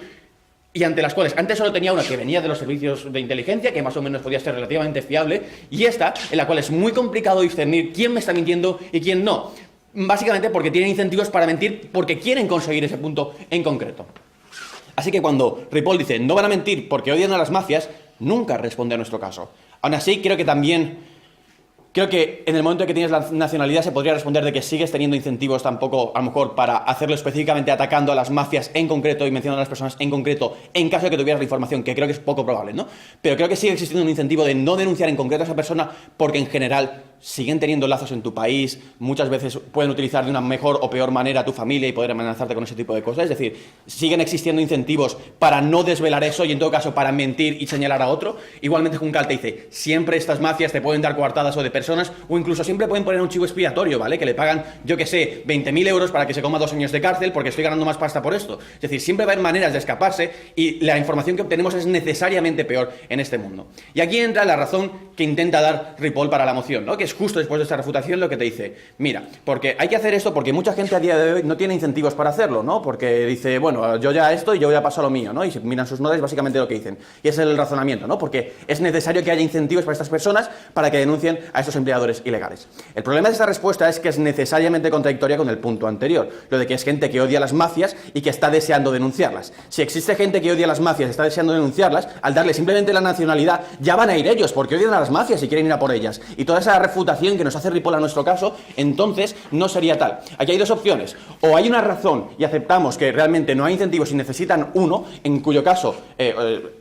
y ante las cuales antes solo tenía una que venía de los servicios de inteligencia, que más o menos podía ser relativamente fiable, y esta en la cual es muy complicado discernir quién me está mintiendo y quién no, básicamente porque tienen incentivos para mentir porque quieren conseguir ese punto en concreto. Así que cuando Ripoll dice no van a mentir porque odian a las mafias, nunca responde a nuestro caso. Aún así creo que en el momento en que tienes la nacionalidad se podría responder de que sigues teniendo incentivos tampoco, a lo mejor, para hacerlo específicamente atacando a las mafias en concreto y mencionando a las personas en concreto en caso de que tuvieras la información, que creo que es poco probable, ¿no? Pero creo que sigue existiendo un incentivo de no denunciar en concreto a esa persona porque en general siguen teniendo lazos en tu país, muchas veces pueden utilizar de una mejor o peor manera a tu familia y poder amenazarte con ese tipo de cosas. Es decir, siguen existiendo incentivos para no desvelar eso y en todo caso para mentir y señalar a otro. Igualmente Juncal te dice, siempre estas mafias te pueden dar coartadas o de personas o incluso siempre pueden poner un chivo expiatorio, ¿vale? Que le pagan, yo que sé, 20.000 euros para que se coma 2 años de cárcel porque estoy ganando más pasta por esto. Es decir, siempre va a haber maneras de escaparse y la información que obtenemos es necesariamente peor en este mundo. Y aquí entra la razón que intenta dar Ripoll para la moción, ¿no? Que es justo después de esta refutación lo que te dice, mira, porque hay que hacer esto porque mucha gente a día de hoy no tiene incentivos para hacerlo, ¿no? Porque dice, bueno, yo ya esto y yo ya paso a lo mío, ¿no? Y se miran sus notas, básicamente lo que dicen. Y es el razonamiento, ¿no? Porque es necesario que haya incentivos para estas personas para que denuncien a estos empleadores ilegales. El problema de esta respuesta es que es necesariamente contradictoria con el punto anterior, lo de que es gente que odia a las mafias y que está deseando denunciarlas. Si existe gente que odia a las mafias y está deseando denunciarlas, al darle simplemente la nacionalidad ya van a ir ellos porque odian a las mafias y quieren ir a por ellas. Y toda esa refutación que nos hace Ripoll a nuestro caso, entonces no sería tal. Aquí hay dos opciones. O hay una razón y aceptamos que realmente no hay incentivos y necesitan uno, en cuyo caso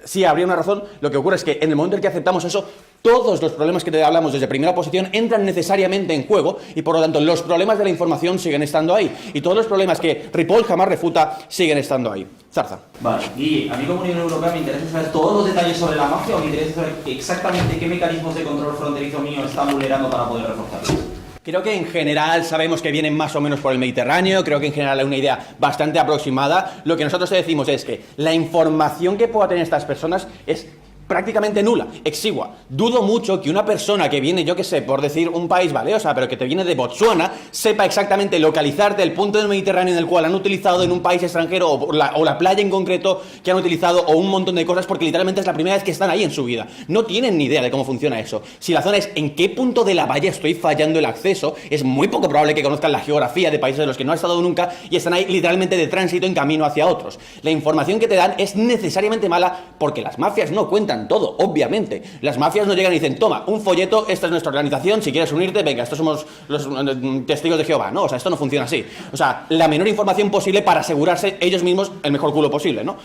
sí habría una razón. Lo que ocurre es que en el momento en que aceptamos eso, todos los problemas que te hablamos desde primera posición entran necesariamente en juego y por lo tanto los problemas de la información siguen estando ahí y todos los problemas que Ripoll jamás refuta siguen estando ahí. Zarza. Vale, y a mí como Unión Europea me interesa saber todos los detalles sobre la mafia o me interesa saber exactamente qué mecanismos de control fronterizo mío están vulnerando para poder reforzarlos. Creo que en general sabemos que vienen más o menos por el Mediterráneo, creo que en general hay una idea bastante aproximada. Lo que nosotros te decimos es que la información que puedan tener estas personas es prácticamente nula, exigua. Dudo mucho que una persona que viene, yo que sé, por decir un país, ¿vale? O sea, pero que te viene de Botsuana, sepa exactamente localizarte el punto del Mediterráneo en el cual han utilizado en un país extranjero o la playa en concreto que han utilizado o un montón de cosas porque literalmente es la primera vez que están ahí en su vida. No tienen ni idea de cómo funciona eso. Si la zona es en qué punto de la valla estoy fallando el acceso, es muy poco probable que conozcan la geografía de países de los que no han estado nunca y están ahí literalmente de tránsito en camino hacia otros. La información que te dan es necesariamente mala porque las mafias no cuentan filtran todo, obviamente. Las mafias no llegan y dicen, toma, un folleto, esta es nuestra organización, si quieres unirte, venga, estos somos los testigos de Jehová. No, o sea, esto no funciona así. O sea, la menor información posible para asegurarse ellos mismos el mejor culo posible, ¿no?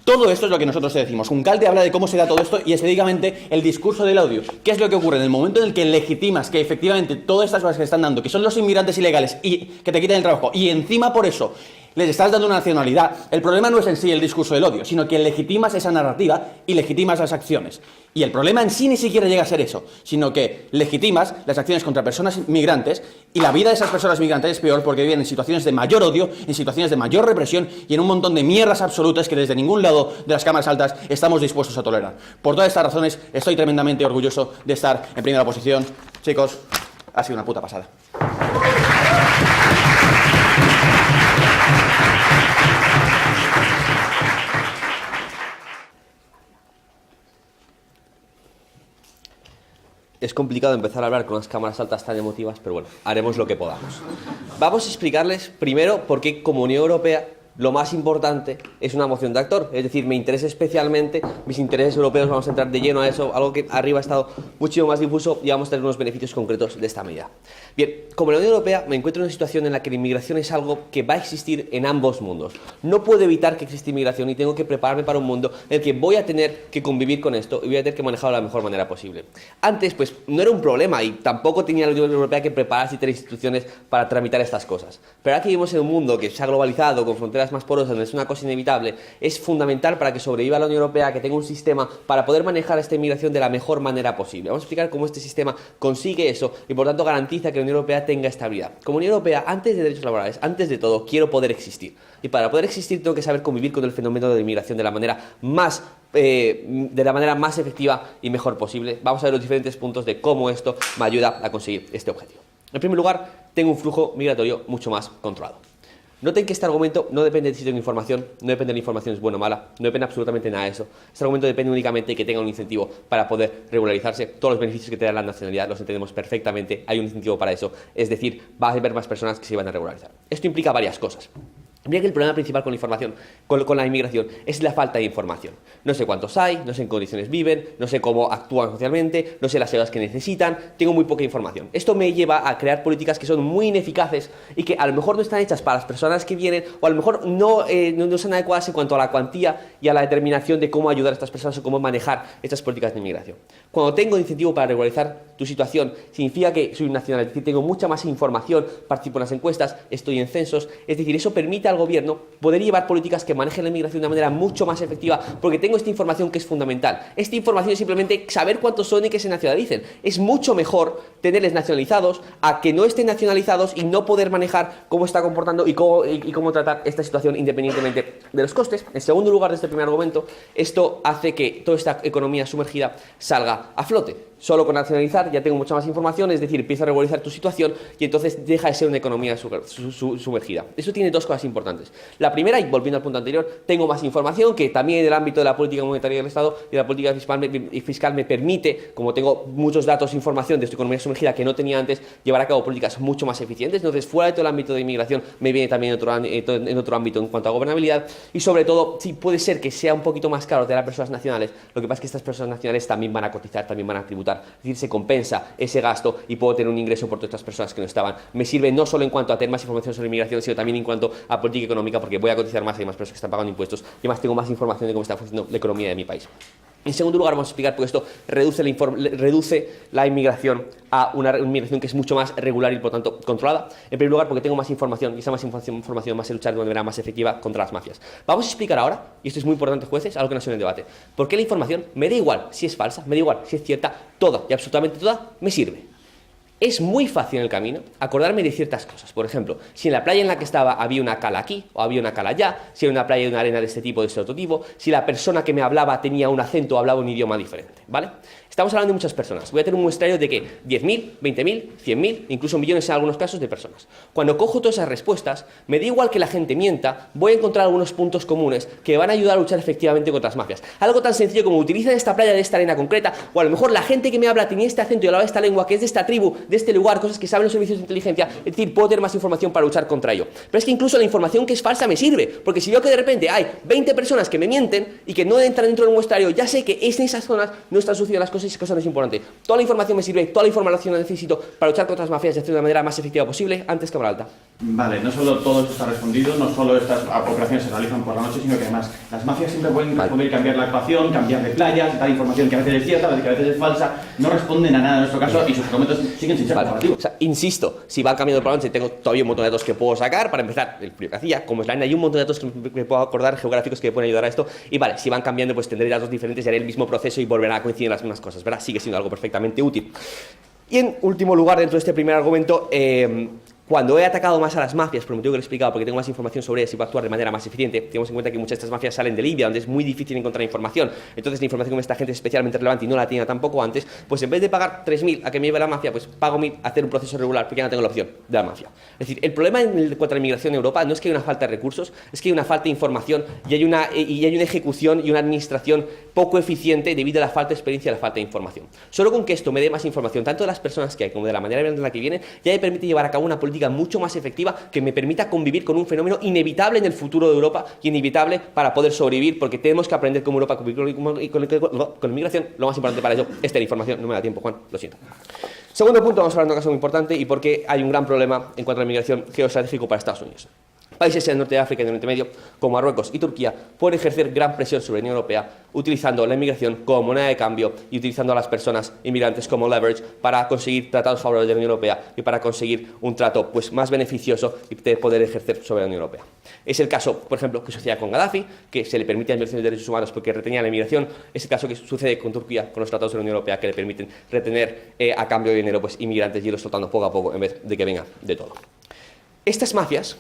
Todo esto es lo que nosotros te decimos. Uncalde habla de cómo se da todo esto y específicamente el discurso del odio. ¿Qué es lo que ocurre? En el momento en el que legitimas que efectivamente todas estas cosas que están dando, que son los inmigrantes ilegales y que te quitan el trabajo, y encima por eso les estás dando una nacionalidad, el problema no es en sí el discurso del odio, sino que legitimas esa narrativa y legitimas las acciones. Y el problema en sí ni siquiera llega a ser eso, sino que legitimas las acciones contra personas migrantes y la vida de esas personas migrantes es peor porque viven en situaciones de mayor odio, en situaciones de mayor represión y en un montón de mierdas absolutas que desde ningún lado de las cámaras altas estamos dispuestos a tolerar. Por todas estas razones estoy tremendamente orgulloso de estar en primera posición. Chicos, ha sido una puta pasada. Es complicado empezar a hablar con unas cámaras altas tan emotivas, pero bueno, haremos lo que podamos. Vamos a explicarles primero por qué como Unión Europea lo más importante es una moción de actor, es decir, me interesa especialmente mis intereses europeos, vamos a entrar de lleno a eso, algo que arriba ha estado mucho más difuso y vamos a tener unos beneficios concretos de esta medida. Bien, como la Unión Europea me encuentro en una situación en la que la inmigración es algo que va a existir en ambos mundos. No puedo evitar que exista inmigración y tengo que prepararme para un mundo en el que voy a tener que convivir con esto y voy a tener que manejarlo de la mejor manera posible. Antes, pues, no era un problema y tampoco tenía la Unión Europea que prepararse y tener instituciones para tramitar estas cosas. Pero ahora que vivimos en un mundo que se ha globalizado, con fronteras más porosas, donde es una cosa inevitable, es fundamental para que sobreviva la Unión Europea que tenga un sistema para poder manejar esta inmigración de la mejor manera posible. Vamos a explicar cómo este sistema consigue eso y por tanto garantiza que la Unión Europea tenga estabilidad. Como Unión Europea, antes de derechos laborales, antes de todo, quiero poder existir. Y para poder existir tengo que saber convivir con el fenómeno de la inmigración de la manera más efectiva y mejor posible. Vamos a ver los diferentes puntos de cómo esto me ayuda a conseguir este objetivo. En primer lugar, tengo un flujo migratorio mucho más controlado. Noten que este argumento no depende de si tengo información, no depende de la información es buena o mala, no depende absolutamente nada de eso. Este argumento depende únicamente de que tenga un incentivo para poder regularizarse. Todos los beneficios que te da la nacionalidad los entendemos perfectamente, hay un incentivo para eso, es decir, va a haber más personas que se van a regularizar. Esto implica varias cosas. Mira que el problema principal con la información, con la inmigración, es la falta de información. No sé cuántos hay, no sé en qué condiciones viven, no sé cómo actúan socialmente, no sé las ayudas que necesitan, tengo muy poca información. Esto me lleva a crear políticas que son muy ineficaces y que a lo mejor no están hechas para las personas que vienen o a lo mejor no son adecuadas en cuanto a la cuantía y a la determinación de cómo ayudar a estas personas o cómo manejar estas políticas de inmigración. Cuando tengo incentivo para regularizar tu situación, significa que soy nacional, es decir, tengo mucha más información, participo en las encuestas, estoy en censos, es decir, eso permite al gobierno poder llevar políticas que manejen la inmigración de una manera mucho más efectiva porque tengo esta información que es fundamental. Esta información es simplemente saber cuántos son y que se nacionalicen. Es mucho mejor tenerles nacionalizados a que no estén nacionalizados y no poder manejar cómo está comportando y cómo tratar esta situación independientemente de los costes. En segundo lugar de este primer argumento, esto hace que toda esta economía sumergida salga a flote. Solo con nacionalizar ya tengo mucha más información, es decir, empiezo a regularizar tu situación y entonces deja de ser una economía sumergida. Eso tiene dos cosas importantes. La primera, y volviendo al punto anterior, tengo más información que también en el ámbito de la política monetaria del Estado y la política fiscal me permite, como tengo muchos datos e información de esta economía sumergida que no tenía antes, llevar a cabo políticas mucho más eficientes. Entonces, fuera de todo el ámbito de inmigración, me viene también en otro ámbito en cuanto a gobernabilidad y sobre todo, sí puede ser que sea un poquito más caro de las personas nacionales, lo que pasa es que estas personas nacionales también van a cotizar, también van a tributar. Es decir, se compensa ese gasto y puedo tener un ingreso por todas estas personas que no estaban. Me sirve no solo en cuanto a tener más información sobre inmigración, sino también en cuanto a política económica, porque voy a cotizar más, hay más personas que están pagando impuestos y además tengo más información de cómo está funcionando la economía de mi país. En segundo lugar, vamos a explicar porque esto reduce la inmigración a una inmigración que es mucho más regular y por tanto controlada. En primer lugar, porque tengo más información y esa más información más a luchar de una manera más efectiva contra las mafias. Vamos a explicar ahora, y esto es muy importante, jueces, algo que no ha sido en el debate, por qué la información me da igual si es falsa, me da igual si es cierta, toda y absolutamente toda me sirve. Es muy fácil en el camino acordarme de ciertas cosas. Por ejemplo, si en la playa en la que estaba había una cala aquí o había una cala allá, si era una playa de una arena de este tipo o de este otro tipo, si la persona que me hablaba tenía un acento o hablaba un idioma diferente, ¿vale? Estamos hablando de muchas personas. Voy a tener un muestrario de que 10.000, 20.000, 100.000, incluso millones en algunos casos de personas. Cuando cojo todas esas respuestas, me da igual que la gente mienta, voy a encontrar algunos puntos comunes que van a ayudar a luchar efectivamente contra las mafias. Algo tan sencillo como utilizan esta playa de esta arena concreta, o a lo mejor la gente que me habla tenía este acento y hablaba esta lengua que es de esta tribu de este lugar, cosas que saben los servicios de inteligencia, es decir, puedo tener más información para luchar contra ello. Pero es que incluso la información que es falsa me sirve, porque si veo que de repente hay 20 personas que me mienten y que no entran dentro del muestrario, ya sé que en esas zonas no están sucediendo las cosas y esa cosa no es importante. Toda la información me sirve, toda la información la necesito para luchar contra las mafias y hacerlo de la manera más efectiva posible antes que cámara alta. Vale, no solo todo esto está respondido, no solo estas operaciones se realizan por la noche, sino que además las mafias siempre pueden responder y cambiar la actuación, cambiar de playas, dar información que a veces es cierta, que a veces es falsa, no responden a nada en nuestro caso y sus argumentos siguen sin ser comprobativos. O sea, insisto, si van cambiando por la noche, tengo todavía un montón de datos que puedo sacar. Para empezar, el frío que hacía, como Slime, hay un montón de datos que me puedo acordar, geográficos, que me pueden ayudar a esto. Y vale, si van cambiando, pues tendré datos diferentes y haré el mismo proceso y volverán a coincidir las mismas cosas, ¿verdad? Sigue siendo algo perfectamente útil. Y en último lugar, dentro de este primer argumento, cuando he atacado más a las mafias, por el motivo que lo he explicado, porque tengo más información sobre ellas y puedo actuar de manera más eficiente, tenemos en cuenta que muchas de estas mafias salen de Libia, donde es muy difícil encontrar información. Entonces la información con esta gente es especialmente relevante y no la tenía tampoco antes, pues en vez de pagar 3.000 a que me lleve la mafia, pues pago 1.000 a hacer un proceso regular, porque ya no tengo la opción de la mafia. Es decir, el problema en cuanto a la inmigración en Europa no es que hay una falta de recursos, es que hay una falta de información y hay una ejecución y una administración poco eficiente debido a la falta de experiencia y a la falta de información. Solo con que esto me dé más información, tanto de las personas que hay como de la manera en la que vienen, ya me permite llevar a cabo una política mucho más efectiva que me permita convivir con un fenómeno inevitable en el futuro de Europa y inevitable para poder sobrevivir, porque tenemos que aprender cómo Europa convivir con la inmigración. Lo más importante para ello es tener información. No me da tiempo, Juan, lo siento. Segundo punto, vamos a hablar de un caso muy importante y por qué hay un gran problema en cuanto a la inmigración geoestratégico para Estados Unidos. Países en el norte de África y en el Oriente Medio, como Marruecos y Turquía, pueden ejercer gran presión sobre la Unión Europea utilizando la inmigración como moneda de cambio y utilizando a las personas inmigrantes como leverage para conseguir tratados favorables de la Unión Europea y para conseguir un trato pues, más beneficioso y poder ejercer sobre la Unión Europea. Es el caso, por ejemplo, que sucedía con Gaddafi, que se le permite la inversión de derechos humanos porque retenía la inmigración. Es el caso que sucede con Turquía, con los tratados de la Unión Europea que le permiten retener a cambio de dinero pues, inmigrantes y irlos soltando poco a poco en vez de que venga de todo. Estas mafias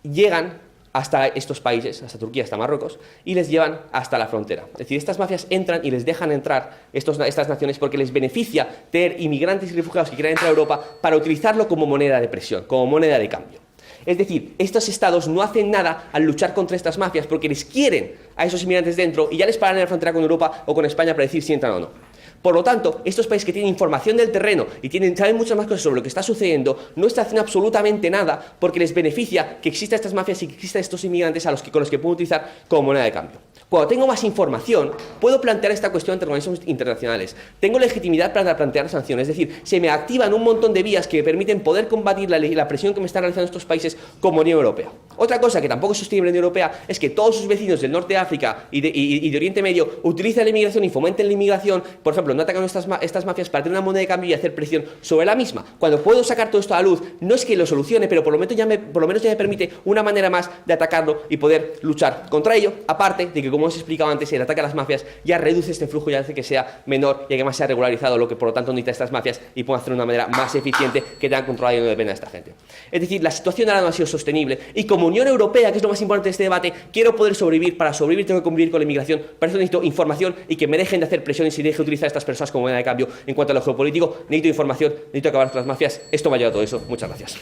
llegan hasta estos países, hasta Turquía, hasta Marruecos, y les llevan hasta la frontera. Es decir, estas mafias entran y les dejan entrar estas naciones porque les beneficia tener inmigrantes y refugiados que quieran entrar a Europa para utilizarlo como moneda de presión, como moneda de cambio. Es decir, estos estados no hacen nada al luchar contra estas mafias porque les quieren a esos inmigrantes dentro y ya les paran en la frontera con Europa o con España para decir si entran o no. Por lo tanto, estos países que tienen información del terreno y saben muchas más cosas sobre lo que está sucediendo, no están haciendo absolutamente nada porque les beneficia que existan estas mafias y que existan estos inmigrantes con los que pueden utilizar como moneda de cambio. Cuando tengo más información, puedo plantear esta cuestión ante organismos internacionales. Tengo legitimidad para plantear sanciones, es decir, se me activan un montón de vías que me permiten poder combatir la presión que me están realizando estos países como Unión Europea. Otra cosa que tampoco es sostenible en la Unión Europea es que todos sus vecinos del norte de África y de Oriente Medio utilicen la inmigración y fomenten la inmigración, por ejemplo, no atacan a estas mafias para tener una moneda de cambio y hacer presión sobre la misma. Cuando puedo sacar todo esto a la luz, no es que lo solucione, pero por lo menos ya me permite una manera más de atacarlo y poder luchar contra ello, aparte de que, como os he explicado antes, el ataque a las mafias ya reduce este flujo y hace que sea menor y que más sea regularizado, lo que por lo tanto necesita estas mafias y pueden hacer de una manera más eficiente que tengan controlado y no dependa de esta gente. Es decir, la situación ahora no ha sido sostenible y como Unión Europea, que es lo más importante de este debate, quiero poder sobrevivir. Para sobrevivir tengo que convivir con la inmigración, para eso necesito información y que me dejen de hacer presión y se deje utilizar a estas personas como moneda de cambio. En cuanto a lo geopolítico, necesito información, necesito acabar con las mafias. Esto me ha llevado a todo eso. Muchas gracias.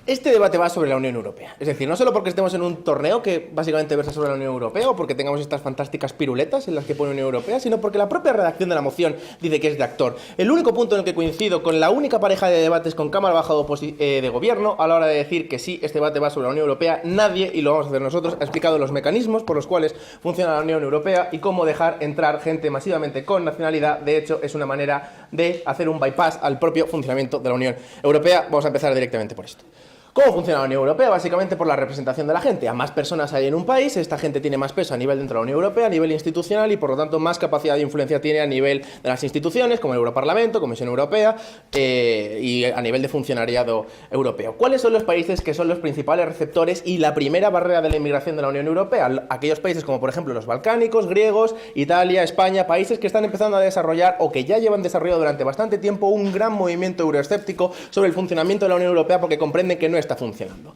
Este debate va sobre la Unión Europea. Es decir, no solo porque estemos en un torneo que básicamente versa sobre la Unión Europea o porque tengamos estas fantásticas piruletas en las que pone Unión Europea, sino porque la propia redacción de la moción dice que es de actor. El único punto en el que coincido con la única pareja de debates con Cámara Baja de Gobierno a la hora de decir que sí, este debate va sobre la Unión Europea, nadie, y lo vamos a hacer nosotros, ha explicado los mecanismos por los cuales funciona la Unión Europea y cómo dejar entrar gente masivamente con nacionalidad. De hecho, es una manera de hacer un bypass al propio funcionamiento de la Unión Europea. Vamos a empezar directamente por esto. ¿Cómo funciona la Unión Europea? Básicamente por la representación de la gente. A más personas hay en un país, esta gente tiene más peso a nivel dentro de la Unión Europea, a nivel institucional, y por lo tanto más capacidad de influencia tiene a nivel de las instituciones, como el Europarlamento, Comisión Europea, y a nivel de funcionariado europeo. ¿Cuáles son los países que son los principales receptores y la primera barrera de la inmigración de la Unión Europea? Aquellos países como por ejemplo los balcánicos, griegos, Italia, España, países que están empezando a desarrollar o que ya llevan desarrollado durante bastante tiempo un gran movimiento euroescéptico sobre el funcionamiento de la Unión Europea porque comprenden que no está funcionando.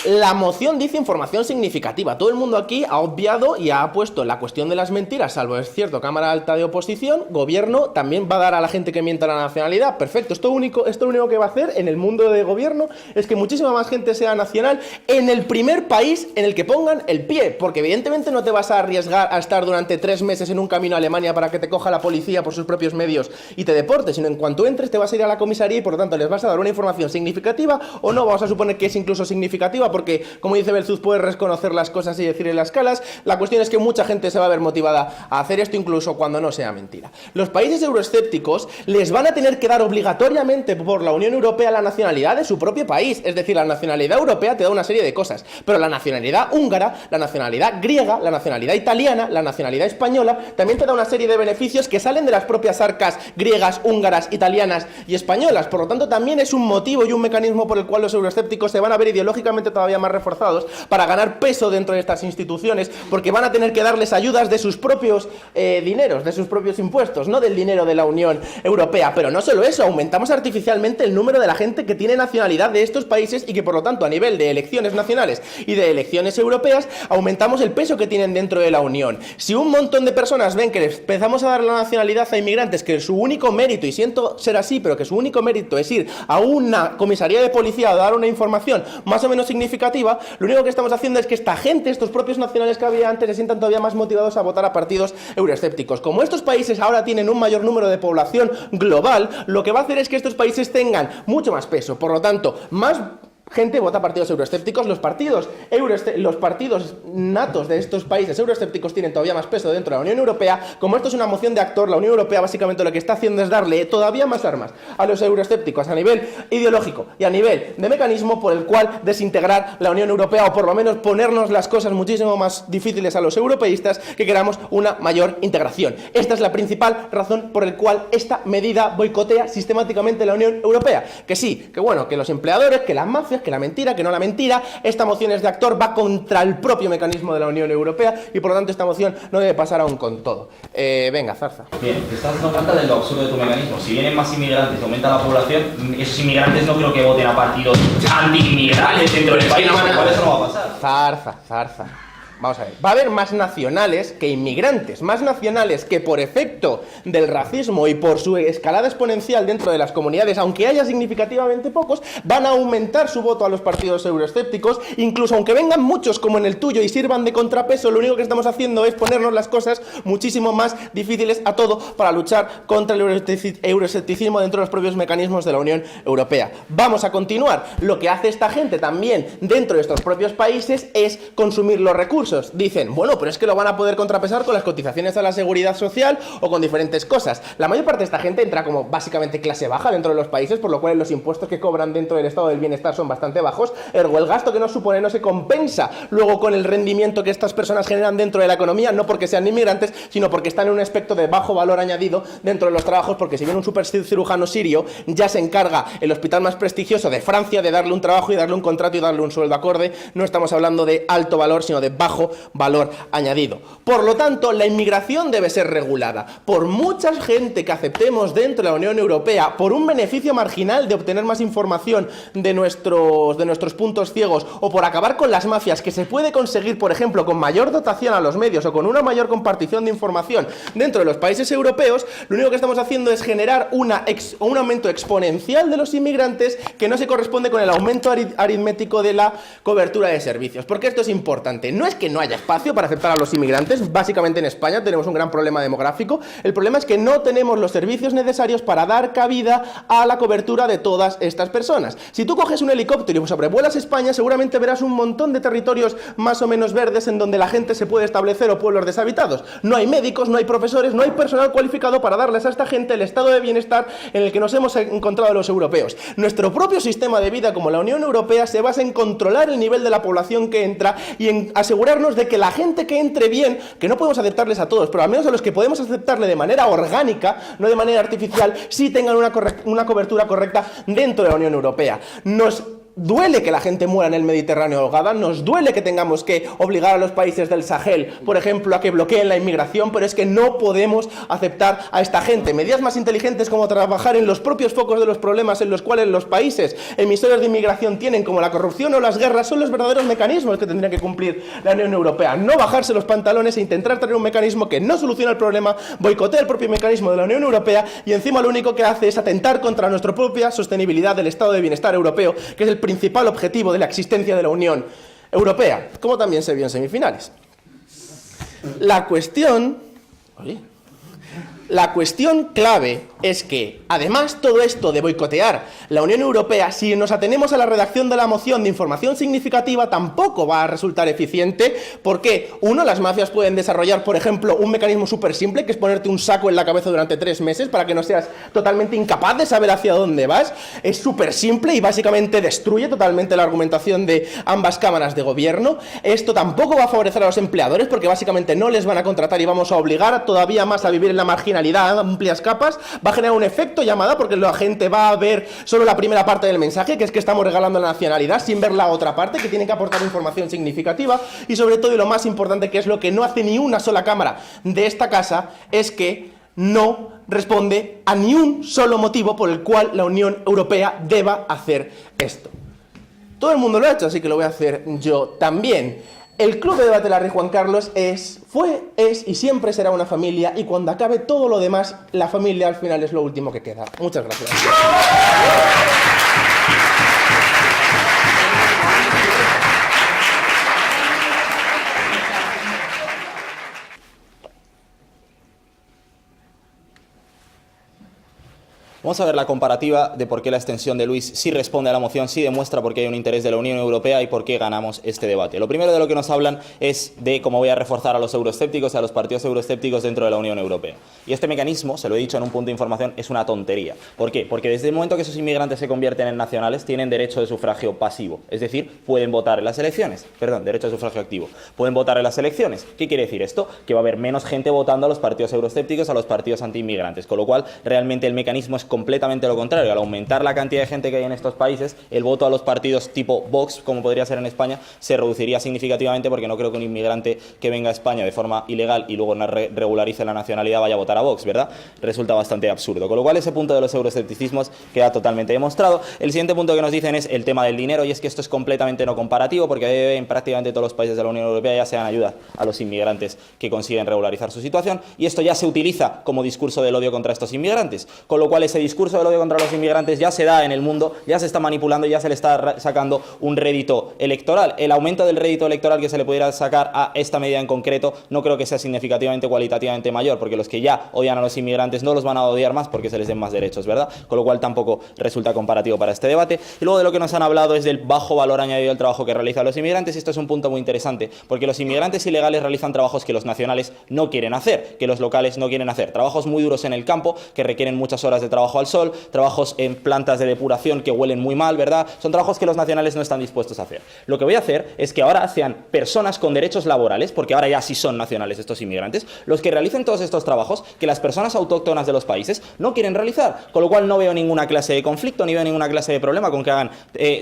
La moción dice información significativa. Todo el mundo aquí ha obviado y ha puesto la cuestión de las mentiras, salvo es cierto, Cámara Alta de Oposición. Gobierno también va a dar a la gente que mienta la nacionalidad. Perfecto. Esto lo único que va a hacer en el mundo de gobierno es que muchísima más gente sea nacional en el primer país en el que pongan el pie. Porque evidentemente no te vas a arriesgar a estar durante 3 meses en un camino a Alemania para que te coja la policía por sus propios medios y te deporte, sino en cuanto entres te vas a ir a la comisaría y por lo tanto les vas a dar una información significativa o no. Vamos a suponer que es incluso significativa porque, como dice Belzuz, puedes reconocer las cosas y decirle las calas. La cuestión es que mucha gente se va a ver motivada a hacer esto incluso cuando no sea mentira. Los países euroescépticos les van a tener que dar obligatoriamente por la Unión Europea la nacionalidad de su propio país. Es decir, la nacionalidad europea te da una serie de cosas, pero la nacionalidad húngara, la nacionalidad griega, la nacionalidad italiana, la nacionalidad española también te da una serie de beneficios que salen de las propias arcas griegas, húngaras, italianas y españolas. Por lo tanto, también es un motivo y un mecanismo por el cual los euroescépticos se van a ver ideológicamente todavía más reforzados para ganar peso dentro de estas instituciones, porque van a tener que darles ayudas de sus propios dineros, de sus propios impuestos, no del dinero de la Unión Europea. Pero no solo eso, aumentamos artificialmente el número de la gente que tiene nacionalidad de estos países y que por lo tanto a nivel de elecciones nacionales y de elecciones europeas aumentamos el peso que tienen dentro de la Unión. Si un montón de personas ven que les empezamos a dar la nacionalidad a inmigrantes, que su único mérito, y siento ser así, pero que su único mérito es ir a una comisaría de policía a dar una información más o menos significativa, lo único que estamos haciendo es que esta gente, estos propios nacionales que había antes, se sientan todavía más motivados a votar a partidos euroescépticos. Como estos países ahora tienen un mayor número de población global, lo que va a hacer es que estos países tengan mucho más peso. Por lo tanto, más gente vota partidos euroescépticos. Los partidos natos de estos países euroescépticos tienen todavía más peso dentro de la Unión Europea. Como esto es una moción de actor, la Unión Europea básicamente lo que está haciendo es darle todavía más armas a los euroescépticos a nivel ideológico y a nivel de mecanismo por el cual desintegrar la Unión Europea, o por lo menos ponernos las cosas muchísimo más difíciles a los europeístas que queramos una mayor integración. Esta es la principal razón por la cual esta medida boicotea sistemáticamente la Unión Europea. Que sí, que bueno, que los empleadores, que las mafias, que la mentira, que no la mentira. Esta moción es de actor, va contra el propio mecanismo de la Unión Europea y por lo tanto esta moción no debe pasar aún con todo. Venga, Zarza. Bien, te estás dando cuenta de lo absurdo de tu mecanismo. Si vienen más inmigrantes, aumenta la población, esos inmigrantes no creo que voten a partidos anti-inmigrantes dentro del país, por lo cual eso no va a pasar. Zarza. Vamos a ver, va a haber más nacionales que inmigrantes, más nacionales que por efecto del racismo y por su escalada exponencial dentro de las comunidades, aunque haya significativamente pocos, van a aumentar su voto a los partidos euroescépticos. Incluso aunque vengan muchos como en el tuyo y sirvan de contrapeso, lo único que estamos haciendo es ponernos las cosas muchísimo más difíciles a todo para luchar contra el euroescepticismo dentro de los propios mecanismos de la Unión Europea. Vamos a continuar. Lo que hace esta gente también dentro de estos propios países es consumir los recursos. Dicen, bueno, pero es que lo van a poder contrapesar con las cotizaciones a la seguridad social o con diferentes cosas. La mayor parte de esta gente entra como básicamente clase baja dentro de los países, por lo cual los impuestos que cobran dentro del estado del bienestar son bastante bajos, ergo el gasto que nos supone no se compensa luego con el rendimiento que estas personas generan dentro de la economía, no porque sean inmigrantes, sino porque están en un aspecto de bajo valor añadido dentro de los trabajos, porque si viene un supercirujano sirio, ya se encarga el hospital más prestigioso de Francia de darle un trabajo y darle un contrato y darle un sueldo acorde. No estamos hablando de alto valor, sino de bajo valor añadido. Por lo tanto, la inmigración debe ser regulada. Por mucha gente que aceptemos dentro de la Unión Europea, por un beneficio marginal de obtener más información de nuestros puntos ciegos, o por acabar con las mafias, que se puede conseguir, por ejemplo, con mayor dotación a los medios o con una mayor compartición de información dentro de los países europeos, lo único que estamos haciendo es generar un aumento exponencial de los inmigrantes que no se corresponde con el aumento aritmético de la cobertura de servicios. Porque esto es importante. No es que no haya espacio para aceptar a los inmigrantes. Básicamente en España tenemos un gran problema demográfico. El problema es que no tenemos los servicios necesarios para dar cabida a la cobertura de todas estas personas. Si tú coges un helicóptero y sobrevuelas España, seguramente verás un montón de territorios más o menos verdes en donde la gente se puede establecer, o pueblos deshabitados. No hay médicos, no hay profesores, no hay personal cualificado para darles a esta gente el estado de bienestar en el que nos hemos encontrado los europeos. Nuestro propio sistema de vida como la Unión Europea se basa en controlar el nivel de la población que entra y en asegurarnos de que la gente que entre bien, que no podemos aceptarles a todos, pero al menos a los que podemos aceptarle de manera orgánica, no de manera artificial, sí tengan una cobertura correcta dentro de la Unión Europea. Nos duele que la gente muera en el Mediterráneo ahogada, nos duele que tengamos que obligar a los países del Sahel, por ejemplo, a que bloqueen la inmigración, pero es que no podemos aceptar a esta gente. Medidas más inteligentes como trabajar en los propios focos de los problemas en los cuales los países emisores de inmigración tienen, como la corrupción o las guerras, son los verdaderos mecanismos que tendría que cumplir la Unión Europea. No bajarse los pantalones e intentar tener un mecanismo que no soluciona el problema, boicotea el propio mecanismo de la Unión Europea y encima lo único que hace es atentar contra nuestra propia sostenibilidad del estado de bienestar europeo, que es el principal objetivo de la existencia de la Unión Europea, como también se vio en semifinales. La cuestión clave es que, además, todo esto de boicotear la Unión Europea, si nos atenemos a la redacción de la moción de información significativa, tampoco va a resultar eficiente, porque, uno, las mafias pueden desarrollar, por ejemplo, un mecanismo súper simple, que es ponerte un saco en la cabeza durante 3 meses para que no seas totalmente incapaz de saber hacia dónde vas. Es súper simple y básicamente destruye totalmente la argumentación de ambas cámaras de gobierno. Esto tampoco va a favorecer a los empleadores, porque básicamente no les van a contratar y vamos a obligar todavía más a vivir en la marginalidad, amplias capas. Va a generar un efecto llamada, porque la gente va a ver solo la primera parte del mensaje, que es que estamos regalando la nacionalidad, sin ver la otra parte, que tiene que aportar información significativa. Y sobre todo, y lo más importante, que es lo que no hace ni una sola cámara de esta casa, es que no responde a ni un solo motivo por el cual la Unión Europea deba hacer esto. Todo el mundo lo ha hecho, así que lo voy a hacer yo también. El Club de Debate de la Rey Juan Carlos fue, es y siempre será una familia, y cuando acabe todo lo demás, la familia al final es lo último que queda. Muchas gracias. Vamos a ver la comparativa de por qué la extensión de Luis sí responde a la moción, sí demuestra por qué hay un interés de la Unión Europea y por qué ganamos este debate. Lo primero de lo que nos hablan es de cómo voy a reforzar a los euroescépticos y a los partidos euroescépticos dentro de la Unión Europea. Y este mecanismo, se lo he dicho en un punto de información, es una tontería. ¿Por qué? Porque desde el momento que esos inmigrantes se convierten en nacionales, tienen derecho de sufragio pasivo. Es decir, pueden votar en las elecciones. Perdón, derecho de sufragio activo. Pueden votar en las elecciones. ¿Qué quiere decir esto? Que va a haber menos gente votando a los partidos euroescépticos, a los partidos antiinmigrantes. Con lo cual, realmente el mecanismo es completamente lo contrario. Al aumentar la cantidad de gente que hay en estos países, el voto a los partidos tipo Vox, como podría ser en España, se reduciría significativamente, porque no creo que un inmigrante que venga a España de forma ilegal y luego regularice la nacionalidad vaya a votar a Vox, ¿verdad? Resulta bastante absurdo. Con lo cual, ese punto de los euroescepticismos queda totalmente demostrado. El siguiente punto que nos dicen es el tema del dinero, y es que esto es completamente no comparativo, porque en prácticamente todos los países de la Unión Europea ya se dan ayuda a los inmigrantes que consiguen regularizar su situación, y esto ya se utiliza como discurso del odio contra estos inmigrantes. Con lo cual, ese discurso del odio contra los inmigrantes ya se da en el mundo, ya se está manipulando y ya se le está sacando un rédito electoral. El aumento del rédito electoral que se le pudiera sacar a esta medida en concreto no creo que sea significativamente cualitativamente mayor, porque los que ya odian a los inmigrantes no los van a odiar más porque se les den más derechos, ¿verdad? Con lo cual tampoco resulta comparativo para este debate. Y luego de lo que nos han hablado es del bajo valor añadido del trabajo que realizan los inmigrantes, y esto es un punto muy interesante, porque los inmigrantes ilegales realizan trabajos que los nacionales no quieren hacer, que los locales no quieren hacer, trabajos muy duros en el campo, que requieren muchas horas de trabajo al sol, trabajos en plantas de depuración que huelen muy mal, ¿verdad? Son trabajos que los nacionales no están dispuestos a hacer. Lo que voy a hacer es que ahora sean personas con derechos laborales, porque ahora ya sí son nacionales estos inmigrantes, los que realicen todos estos trabajos que las personas autóctonas de los países no quieren realizar, con lo cual no veo ninguna clase de conflicto, ni veo ninguna clase de problema con que hagan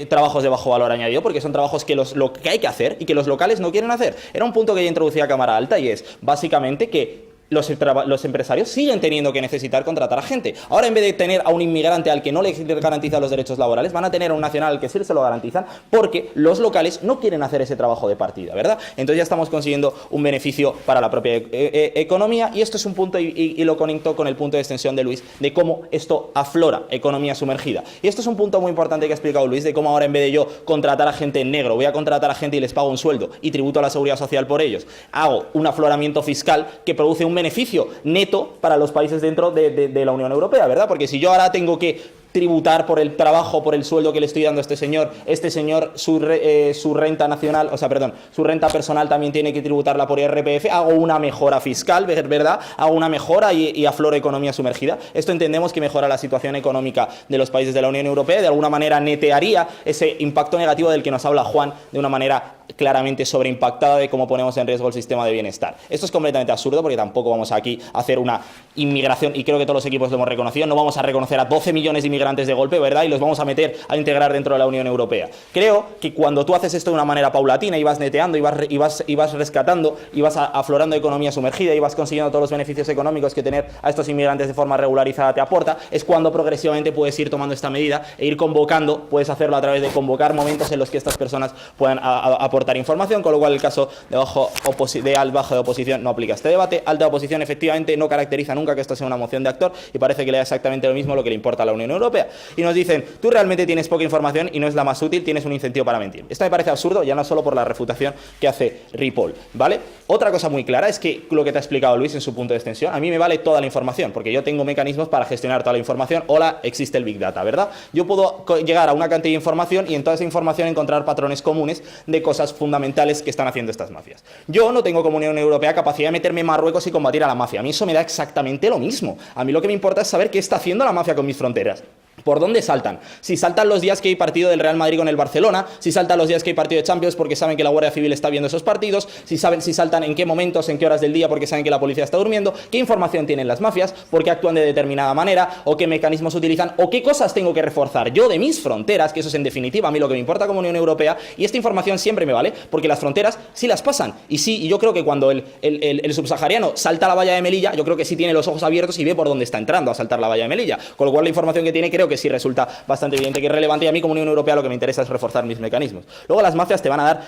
trabajos de bajo valor añadido, porque son trabajos que lo que hay que hacer y que los locales no quieren hacer. Era un punto que ya introducía Cámara Alta, y es básicamente que los empresarios siguen teniendo que necesitar contratar a gente. Ahora, en vez de tener a un inmigrante al que no le garantiza los derechos laborales, van a tener a un nacional al que sí se lo garantizan, porque los locales no quieren hacer ese trabajo de partida, ¿verdad? Entonces ya estamos consiguiendo un beneficio para la propia economía, y esto es un punto, y lo conecto con el punto de extensión de Luis, de cómo esto aflora economía sumergida. Y esto es un punto muy importante que ha explicado Luis, de cómo ahora, en vez de yo contratar a gente en negro, voy a contratar a gente y les pago un sueldo y tributo a la seguridad social por ellos. Hago un afloramiento fiscal que produce un beneficio neto para los países dentro de la Unión Europea, ¿verdad? Porque si yo ahora tengo que tributar por el trabajo, por el sueldo que le estoy dando a este señor su renta nacional, o sea, perdón, su renta personal también tiene que tributarla por IRPF, hago una mejora fiscal, ¿verdad? Hago una mejora y afloro economía sumergida. Esto entendemos que mejora la situación económica de los países de la Unión Europea, de alguna manera netearía ese impacto negativo del que nos habla Juan, de una manera claramente sobreimpactada de cómo ponemos en riesgo el sistema de bienestar. Esto es completamente absurdo, porque tampoco vamos aquí a hacer una inmigración, y creo que todos los equipos lo hemos reconocido, no vamos a reconocer a 12 millones de inmigrantes inmigrantes de golpe, ¿verdad? Y los vamos a meter a integrar dentro de la Unión Europea. Creo que cuando tú haces esto de una manera paulatina y vas neteando y vas rescatando y vas aflorando economía sumergida y vas consiguiendo todos los beneficios económicos que tener a estos inmigrantes de forma regularizada te aporta, es cuando progresivamente puedes ir tomando esta medida e ir convocando, puedes hacerlo a través de convocar momentos en los que estas personas puedan aportar información, con lo cual el caso de baja de oposición no aplica a este debate. Alta de oposición efectivamente no caracteriza nunca que esto sea una moción de actor y parece que le da exactamente lo mismo lo que le importa a la Unión Europea. Y nos dicen, tú realmente tienes poca información y no es la más útil, tienes un incentivo para mentir. Esto me parece absurdo, ya no solo por la refutación que hace Ripoll, ¿vale? Otra cosa muy clara es que lo que te ha explicado Luis en su punto de extensión, a mí me vale toda la información, porque yo tengo mecanismos para gestionar toda la información. Hola, existe el Big Data, ¿verdad? Yo puedo llegar a una cantidad de información y en toda esa información encontrar patrones comunes de cosas fundamentales que están haciendo estas mafias. Yo no tengo como Unión Europea capacidad de meterme en Marruecos y combatir a la mafia. A mí eso me da exactamente lo mismo. A mí lo que me importa es saber qué está haciendo la mafia con mis fronteras. ¿Por dónde saltan? Si saltan los días que hay partido del Real Madrid con el Barcelona, si saltan los días que hay partido de Champions porque saben que la Guardia Civil está viendo esos partidos, si saltan en qué momentos, en qué horas del día porque saben que la policía está durmiendo, qué información tienen las mafias, por qué actúan de determinada manera, o qué mecanismos utilizan, o qué cosas tengo que reforzar yo de mis fronteras, que eso es en definitiva a mí lo que me importa como Unión Europea, y esta información siempre me vale, porque las fronteras sí las pasan, y yo creo que cuando el subsahariano salta a la valla de Melilla, yo creo que sí tiene los ojos abiertos y ve por dónde está entrando a saltar la valla de Melilla, con lo cual la información que tiene creo que sí resulta bastante evidente que es relevante, y a mí como Unión Europea lo que me interesa es reforzar mis mecanismos. Luego las mafias te van a dar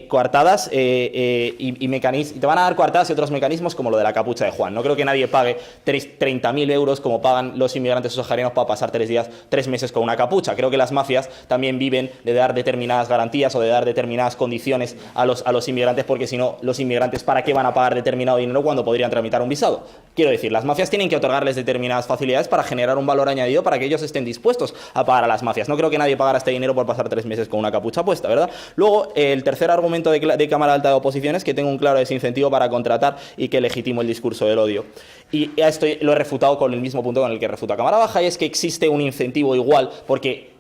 coartadas y te van a dar coartadas y otros mecanismos como lo de la capucha de Juan. No creo que nadie pague 30.000 euros como pagan los inmigrantes subsaharianos para pasar 3 meses con una capucha. Creo que las mafias también viven de dar determinadas garantías o de dar determinadas condiciones a los inmigrantes, porque si no, los inmigrantes ¿para qué van a pagar determinado dinero cuando podrían tramitar un visado? Quiero decir, las mafias tienen que otorgarles determinadas facilidades para generar un valor añadido para que ellos estén dispuestos a pagar a las mafias. No creo que nadie pagara este dinero por pasar 3 meses con una capucha puesta, ¿verdad? Luego, el tercer argumento de Cámara Alta de Oposición es que tengo un claro desincentivo para contratar y que legitimo el discurso del odio. Y esto lo he refutado con el mismo punto con el que refuta Cámara Baja, y es que existe un incentivo igual, porque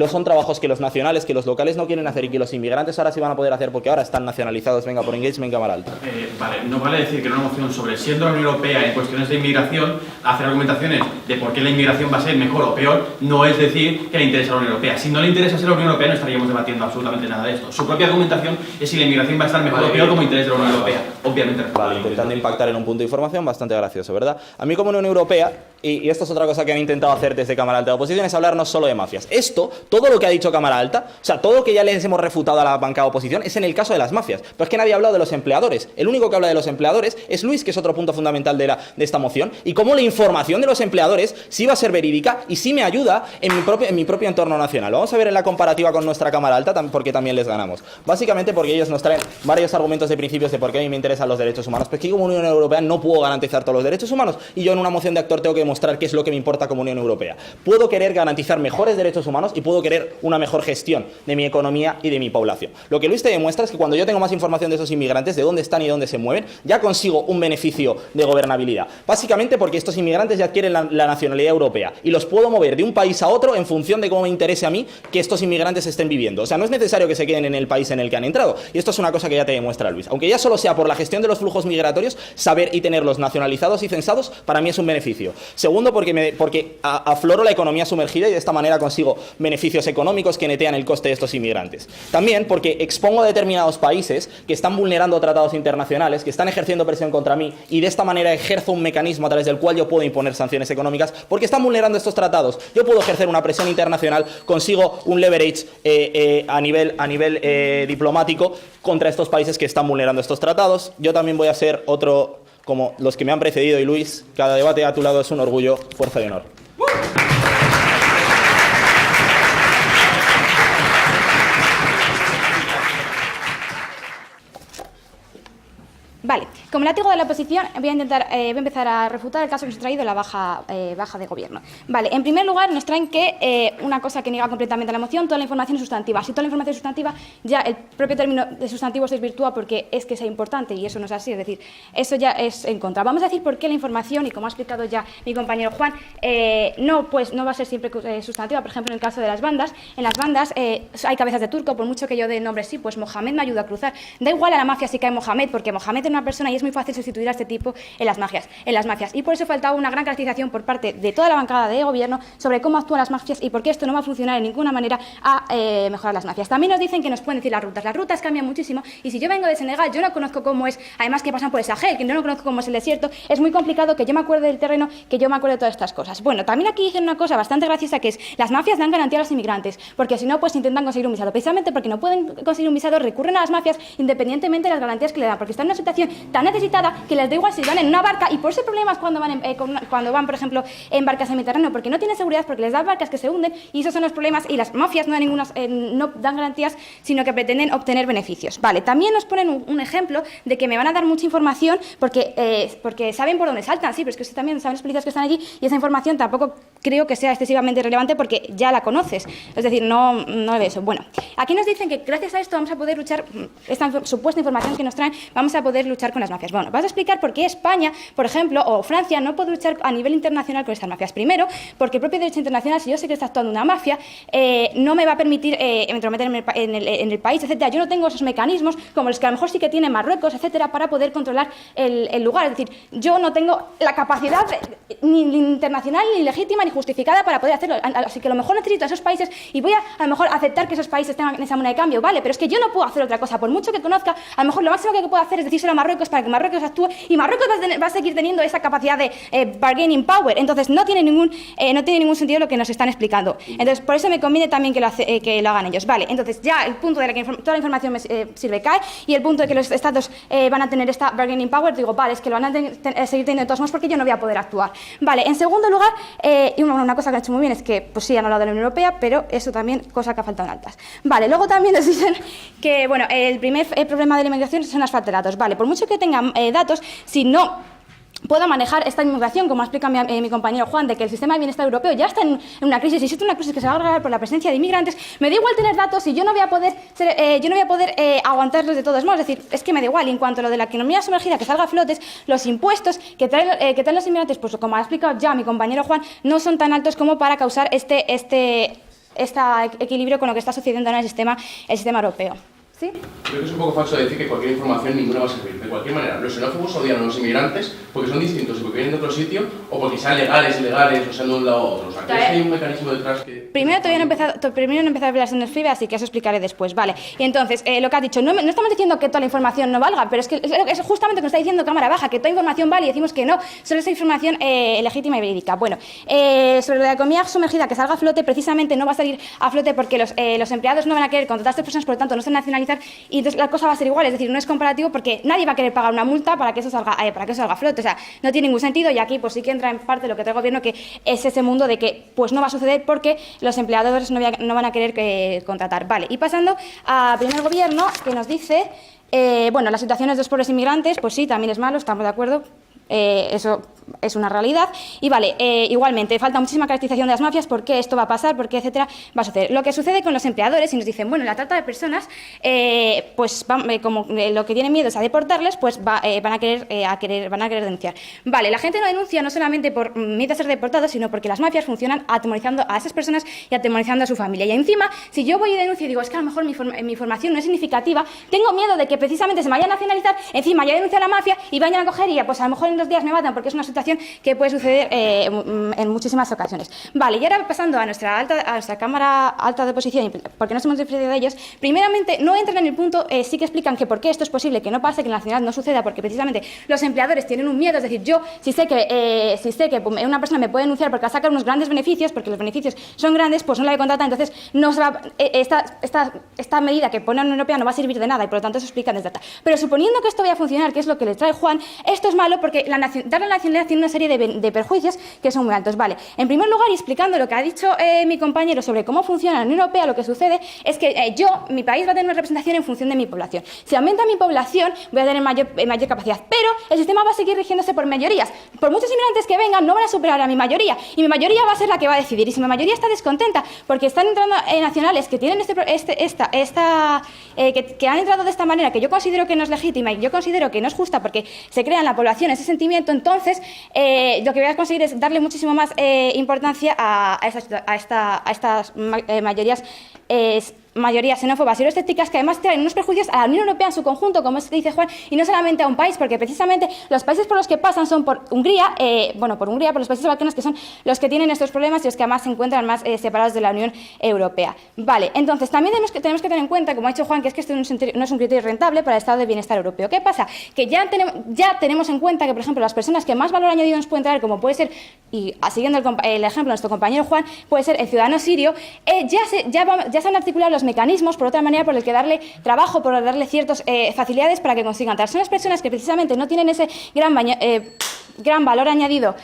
son trabajos que los nacionales, que los locales no quieren hacer y que los inmigrantes ahora sí van a poder hacer porque ahora están nacionalizados. Venga, por engagement, Cámara Alta. Vale, no vale decir que en una moción sobre siendo la Unión Europea en cuestiones de inmigración, hacer argumentaciones de por qué la inmigración va a ser mejor o peor, no es decir que le interesa a la Unión Europea. Si no le interesa ser la Unión Europea, no estaríamos debatiendo absolutamente nada de esto. Su propia argumentación es si la inmigración va a estar mejor o peor como interés de la Unión Europea. Obviamente. Vale, intentando impactar en un punto de información bastante gracioso, ¿verdad? A mí como Unión Europea, y esto es otra cosa que han intentado hacer desde Cámara Alta de Oposición, es hablar no solo de mafias. Esto, todo lo que ha dicho Cámara Alta, o sea, todo lo que ya les hemos refutado a la bancada de oposición es en el caso de las mafias. Pero es que nadie ha hablado de los empleadores. El único que habla de los empleadores es Luis, que es otro punto fundamental de esta moción, y cómo la información de los empleadores sí va a ser verídica y sí me ayuda en mi propio entorno nacional. Lo vamos a ver en la comparativa con nuestra Cámara Alta, porque también les ganamos. Básicamente porque ellos nos traen varios argumentos de principios de por qué a mí me interesan los derechos humanos. Pero es que como Unión Europea no puedo garantizar todos los derechos humanos, y yo en una moción de actor tengo que demostrar qué es lo que me importa como Unión Europea. Puedo querer garantizar mejores derechos humanos y puedo querer una mejor gestión de mi economía y de mi población. Lo que Luis te demuestra es que cuando yo tengo más información de esos inmigrantes, de dónde están y dónde se mueven, ya consigo un beneficio de gobernabilidad. Básicamente porque estos inmigrantes ya adquieren la nacionalidad europea y los puedo mover de un país a otro en función de cómo me interese a mí que estos inmigrantes estén viviendo. O sea, no es necesario que se queden en el país en el que han entrado. Y esto es una cosa que ya te demuestra Luis. Aunque ya solo sea por la gestión de los flujos migratorios, saber y tenerlos nacionalizados y censados, para mí es un beneficio. Segundo, porque afloro la economía sumergida y de esta manera consigo beneficios económicos que netean el coste de estos inmigrantes. También porque expongo a determinados países que están vulnerando tratados internacionales, que están ejerciendo presión contra mí, y de esta manera ejerzo un mecanismo a través del cual yo puedo imponer sanciones económicas porque están vulnerando estos tratados. Yo puedo ejercer una presión internacional, consigo un leverage a nivel diplomático contra estos países que están vulnerando estos tratados. Yo también voy a ser otro, como los que me han precedido, y Luis, cada debate a tu lado es un orgullo, fuerza y honor. Vale, como látigo de la oposición voy a empezar a refutar el caso que nos ha traído la baja de gobierno. Vale, en primer lugar nos traen que una cosa que niega completamente la moción, toda la información es sustantiva. Si toda la información es sustantiva, ya el propio término de sustantivo se desvirtúa porque es que sea importante, y eso no es así, es decir, eso ya es en contra. Vamos a decir por qué la información, y como ha explicado ya mi compañero Juan, no va a ser siempre sustantiva. Por ejemplo, en el caso de las bandas, en las bandas hay cabezas de turco, por mucho que yo dé nombres, sí, pues Mohamed me ayuda a cruzar. Da igual a la mafia si cae Mohamed, porque Mohamed es una persona y es muy fácil sustituir a este tipo en las mafias. Y por eso faltaba una gran caracterización por parte de toda la bancada de gobierno sobre cómo actúan las mafias y por qué esto no va a funcionar de ninguna manera a mejorar las mafias. También nos dicen que nos pueden decir las rutas. Las rutas cambian muchísimo y si yo vengo de Senegal, yo no conozco cómo es, además que pasan por el Sahel, que yo no conozco cómo es el desierto, es muy complicado que yo me acuerde del terreno, que yo me acuerde de todas estas cosas. Bueno, también aquí dicen una cosa bastante graciosa, que es las mafias dan garantía a los inmigrantes, porque si no, pues intentan conseguir un visado. Precisamente porque no pueden conseguir un visado, recurren a las mafias independientemente de las garantías que le dan, porque están en una situación tan necesitada que les da igual si van en una barca, y por ese problema es cuando van, por ejemplo, en barcas en Mediterráneo, porque no tienen seguridad, porque les dan barcas que se hunden, y esos son los problemas, y las mafias no dan garantías, sino que pretenden obtener beneficios. Vale, también nos ponen un ejemplo de que me van a dar mucha información porque saben por dónde saltan, sí, pero es que también saben los policías que están allí, y esa información tampoco creo que sea excesivamente relevante porque ya la conoces, es decir, no de eso. Bueno, aquí nos dicen que gracias a esto vamos a poder luchar, esta supuesta información que nos traen, vamos a poder luchar con las mafias. Bueno, vas a explicar por qué España, por ejemplo, o Francia no puede luchar a nivel internacional con estas mafias. Primero, porque el propio derecho internacional, si yo sé que está actuando una mafia, no me va a permitir entrometerme en el país, etcétera. Yo no tengo esos mecanismos como los que a lo mejor sí que tiene Marruecos, etcétera, para poder controlar el lugar. Es decir, yo no tengo la capacidad ni internacional, ni legítima, ni justificada para poder hacerlo. Así que a lo mejor necesito a esos países y voy a lo mejor aceptar que esos países tengan esa moneda de cambio, vale, pero es que yo no puedo hacer otra cosa. Por mucho que conozca, a lo mejor lo máximo que puedo hacer es decírselo a Marruecos para que Marruecos actúe, y Marruecos va a seguir teniendo esa capacidad de bargaining power. Entonces no tiene ningún sentido lo que nos están explicando. Entonces por eso me conviene también que lo hagan ellos. Vale, entonces ya el punto de que toda la información me sirve cae, y el punto de que los estados van a tener esta bargaining power, digo, vale, es que lo van a seguir teniendo de todos modos porque yo no voy a poder actuar. Vale, en segundo lugar, y una cosa que han hecho muy bien es que, pues sí, han hablado de la Unión Europea, pero eso también, cosa que ha faltado en altas. Vale, luego también nos dicen que, bueno, el primer problema de la inmigración son las falta de datos. Vale, por mucho que tengan datos, si no puedo manejar esta inmigración, como explica mi compañero Juan, de que el sistema de bienestar europeo ya está en una crisis, y existe una crisis que se va a agravar por la presencia de inmigrantes, me da igual tener datos y yo no voy a poder aguantarlos de todos modos. Es decir, es que me da igual. Y en cuanto a lo de la economía sumergida, que salga a flotes, los impuestos que traen los inmigrantes, pues como ha explicado ya mi compañero Juan, no son tan altos como para causar este equilibrio con lo que está sucediendo en el sistema europeo. ¿Sí? Creo que es un poco falso decir que cualquier información ninguna va a servir. De cualquier manera, los xenófobos odian a los inmigrantes porque son distintos y porque vienen de otro sitio, o porque sean legales, ilegales, o sean de un lado a otro. O sea, ¿crees que hay un mecanismo detrás que...? Primero no he empezado a hablar de FIBE, así que eso explicaré después, ¿vale? Y entonces, lo que has dicho, no estamos diciendo que toda la información no valga, pero es que es justamente lo que está diciendo Cámara Baja, que toda información vale, y decimos que no, solo esa información legítima y verídica. Bueno, sobre la economía sumergida que salga a flote, precisamente no va a salir a flote porque los empleados no van a querer contratar a estas personas, por lo tanto no se nacionalizan, y entonces la cosa va a ser igual. Es decir, no es comparativo porque nadie va a querer pagar una multa para que eso salga a flote. O sea, no tiene ningún sentido, y aquí pues sí que entra en parte lo que trae el gobierno, que es ese mundo de que pues no va a suceder porque los empleadores no van a querer contratar. Vale, y pasando al primer gobierno, que nos dice, bueno, la situación de los pobres inmigrantes, pues sí, también es malo, estamos de acuerdo. Eso es una realidad. Y vale, igualmente, falta muchísima caracterización de las mafias, por qué esto va a pasar, por qué, etcétera, va a suceder. Lo que sucede con los empleadores, y nos dicen, bueno, la trata de personas, pues como lo que tienen miedo es a deportarles, pues van a querer denunciar. Vale, la gente no denuncia no solamente por miedo a ser deportados, sino porque las mafias funcionan atemorizando a esas personas y atemorizando a su familia. Y encima, si yo voy y denuncio y digo, es que a lo mejor mi formación no es significativa, tengo miedo de que precisamente se me vaya a nacionalizar, encima ya denuncio a la mafia y vayan a coger, y pues a lo mejor en 2 días me matan, porque es una situación que puede suceder en muchísimas ocasiones. Vale, y ahora pasando a nuestra Cámara Alta de Oposición, porque nos hemos referido a ellos, primeramente no entran en el punto, sí que explican que por qué esto es posible que no pase, que en la nacionalidad no suceda, porque precisamente los empleadores tienen un miedo. Es decir, yo si sé que una persona me puede denunciar porque va a sacar unos grandes beneficios, porque los beneficios son grandes, pues no la voy a contratar, entonces no se va, esta medida que pone la Unión Europea no va a servir de nada, y por lo tanto eso explican desde data. Pero suponiendo que esto vaya a funcionar, que es lo que le trae Juan, esto es malo porque darle la nacionalidad tiene una serie de perjuicios que son muy altos. Vale, en primer lugar, y explicando lo que ha dicho mi compañero sobre cómo funciona la Unión Europea, lo que sucede es que mi país va a tener una representación en función de mi población. Si aumenta mi población, voy a tener mayor capacidad, pero el sistema va a seguir rigiéndose por mayorías. Por muchos inmigrantes que vengan, no van a superar a mi mayoría, y mi mayoría va a ser la que va a decidir. Y si mi mayoría está descontenta porque están entrando nacionales que tienen que han entrado de esta manera, que yo considero que no es legítima y yo considero que no es justa, porque se crea en la población ese sentimiento, entonces lo que voy a conseguir es darle muchísimo más importancia a estas mayorías mayorías xenófobas y euroscépticas que además traen unos prejuicios a la Unión Europea en su conjunto, como dice Juan, y no solamente a un país, porque precisamente los países por los que pasan son por Hungría, por los países balcanos, que son los que tienen estos problemas y los que además se encuentran más separados de la Unión Europea. Vale, entonces también tenemos que tener en cuenta, como ha dicho Juan, que es que esto no es un criterio rentable para el estado de bienestar europeo. ¿Qué pasa? Que ya tenemos en cuenta que, por ejemplo, las personas que más valor añadido nos pueden traer, como puede ser, y siguiendo el ejemplo de nuestro compañero Juan, puede ser el ciudadano sirio, ya se han articulado los mecanismos, por otra manera, por el que darle trabajo, por darle ciertas facilidades para que consigan trabajar. Son las personas que precisamente no tienen ese gran valor añadido.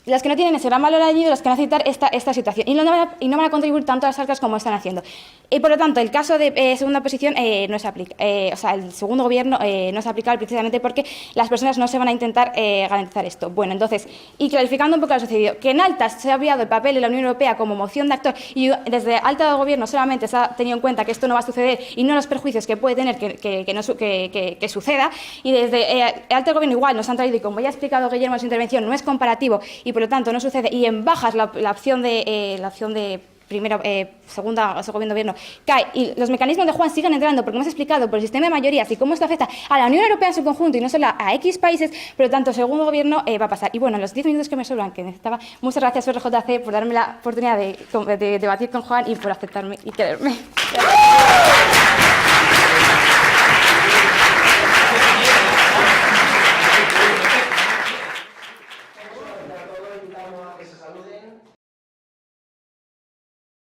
Las que no tienen ese gran valor añadido, las que van a necesitar esta situación y no van a contribuir tanto a las arcas como están haciendo. Y por lo tanto, el caso de segunda posición no se aplica, el segundo gobierno no se aplica precisamente porque las personas no se van a intentar garantizar esto. Bueno, entonces, y clarificando un poco lo sucedido, que en altas se ha obviado el papel de la Unión Europea como moción de actor y desde alta del gobierno solamente se ha tenido en cuenta que esto no va a suceder y no los perjuicios que puede tener que suceda, y desde alta del gobierno igual nos han traído, y como ya ha explicado Guillermo en su intervención, no es comparativo y por lo tanto no sucede, y en bajas la opción de primero, segunda o segundo gobierno cae, y los mecanismos de Juan siguen entrando porque hemos explicado por el sistema de mayorías y cómo esto afecta a la Unión Europea en su conjunto y no solo a X países, por lo tanto el segundo gobierno va a pasar. Y bueno, los 10 minutos que me sobran, que necesitaba, muchas gracias RJC por darme la oportunidad de debatir con Juan y por aceptarme y quererme. Gracias.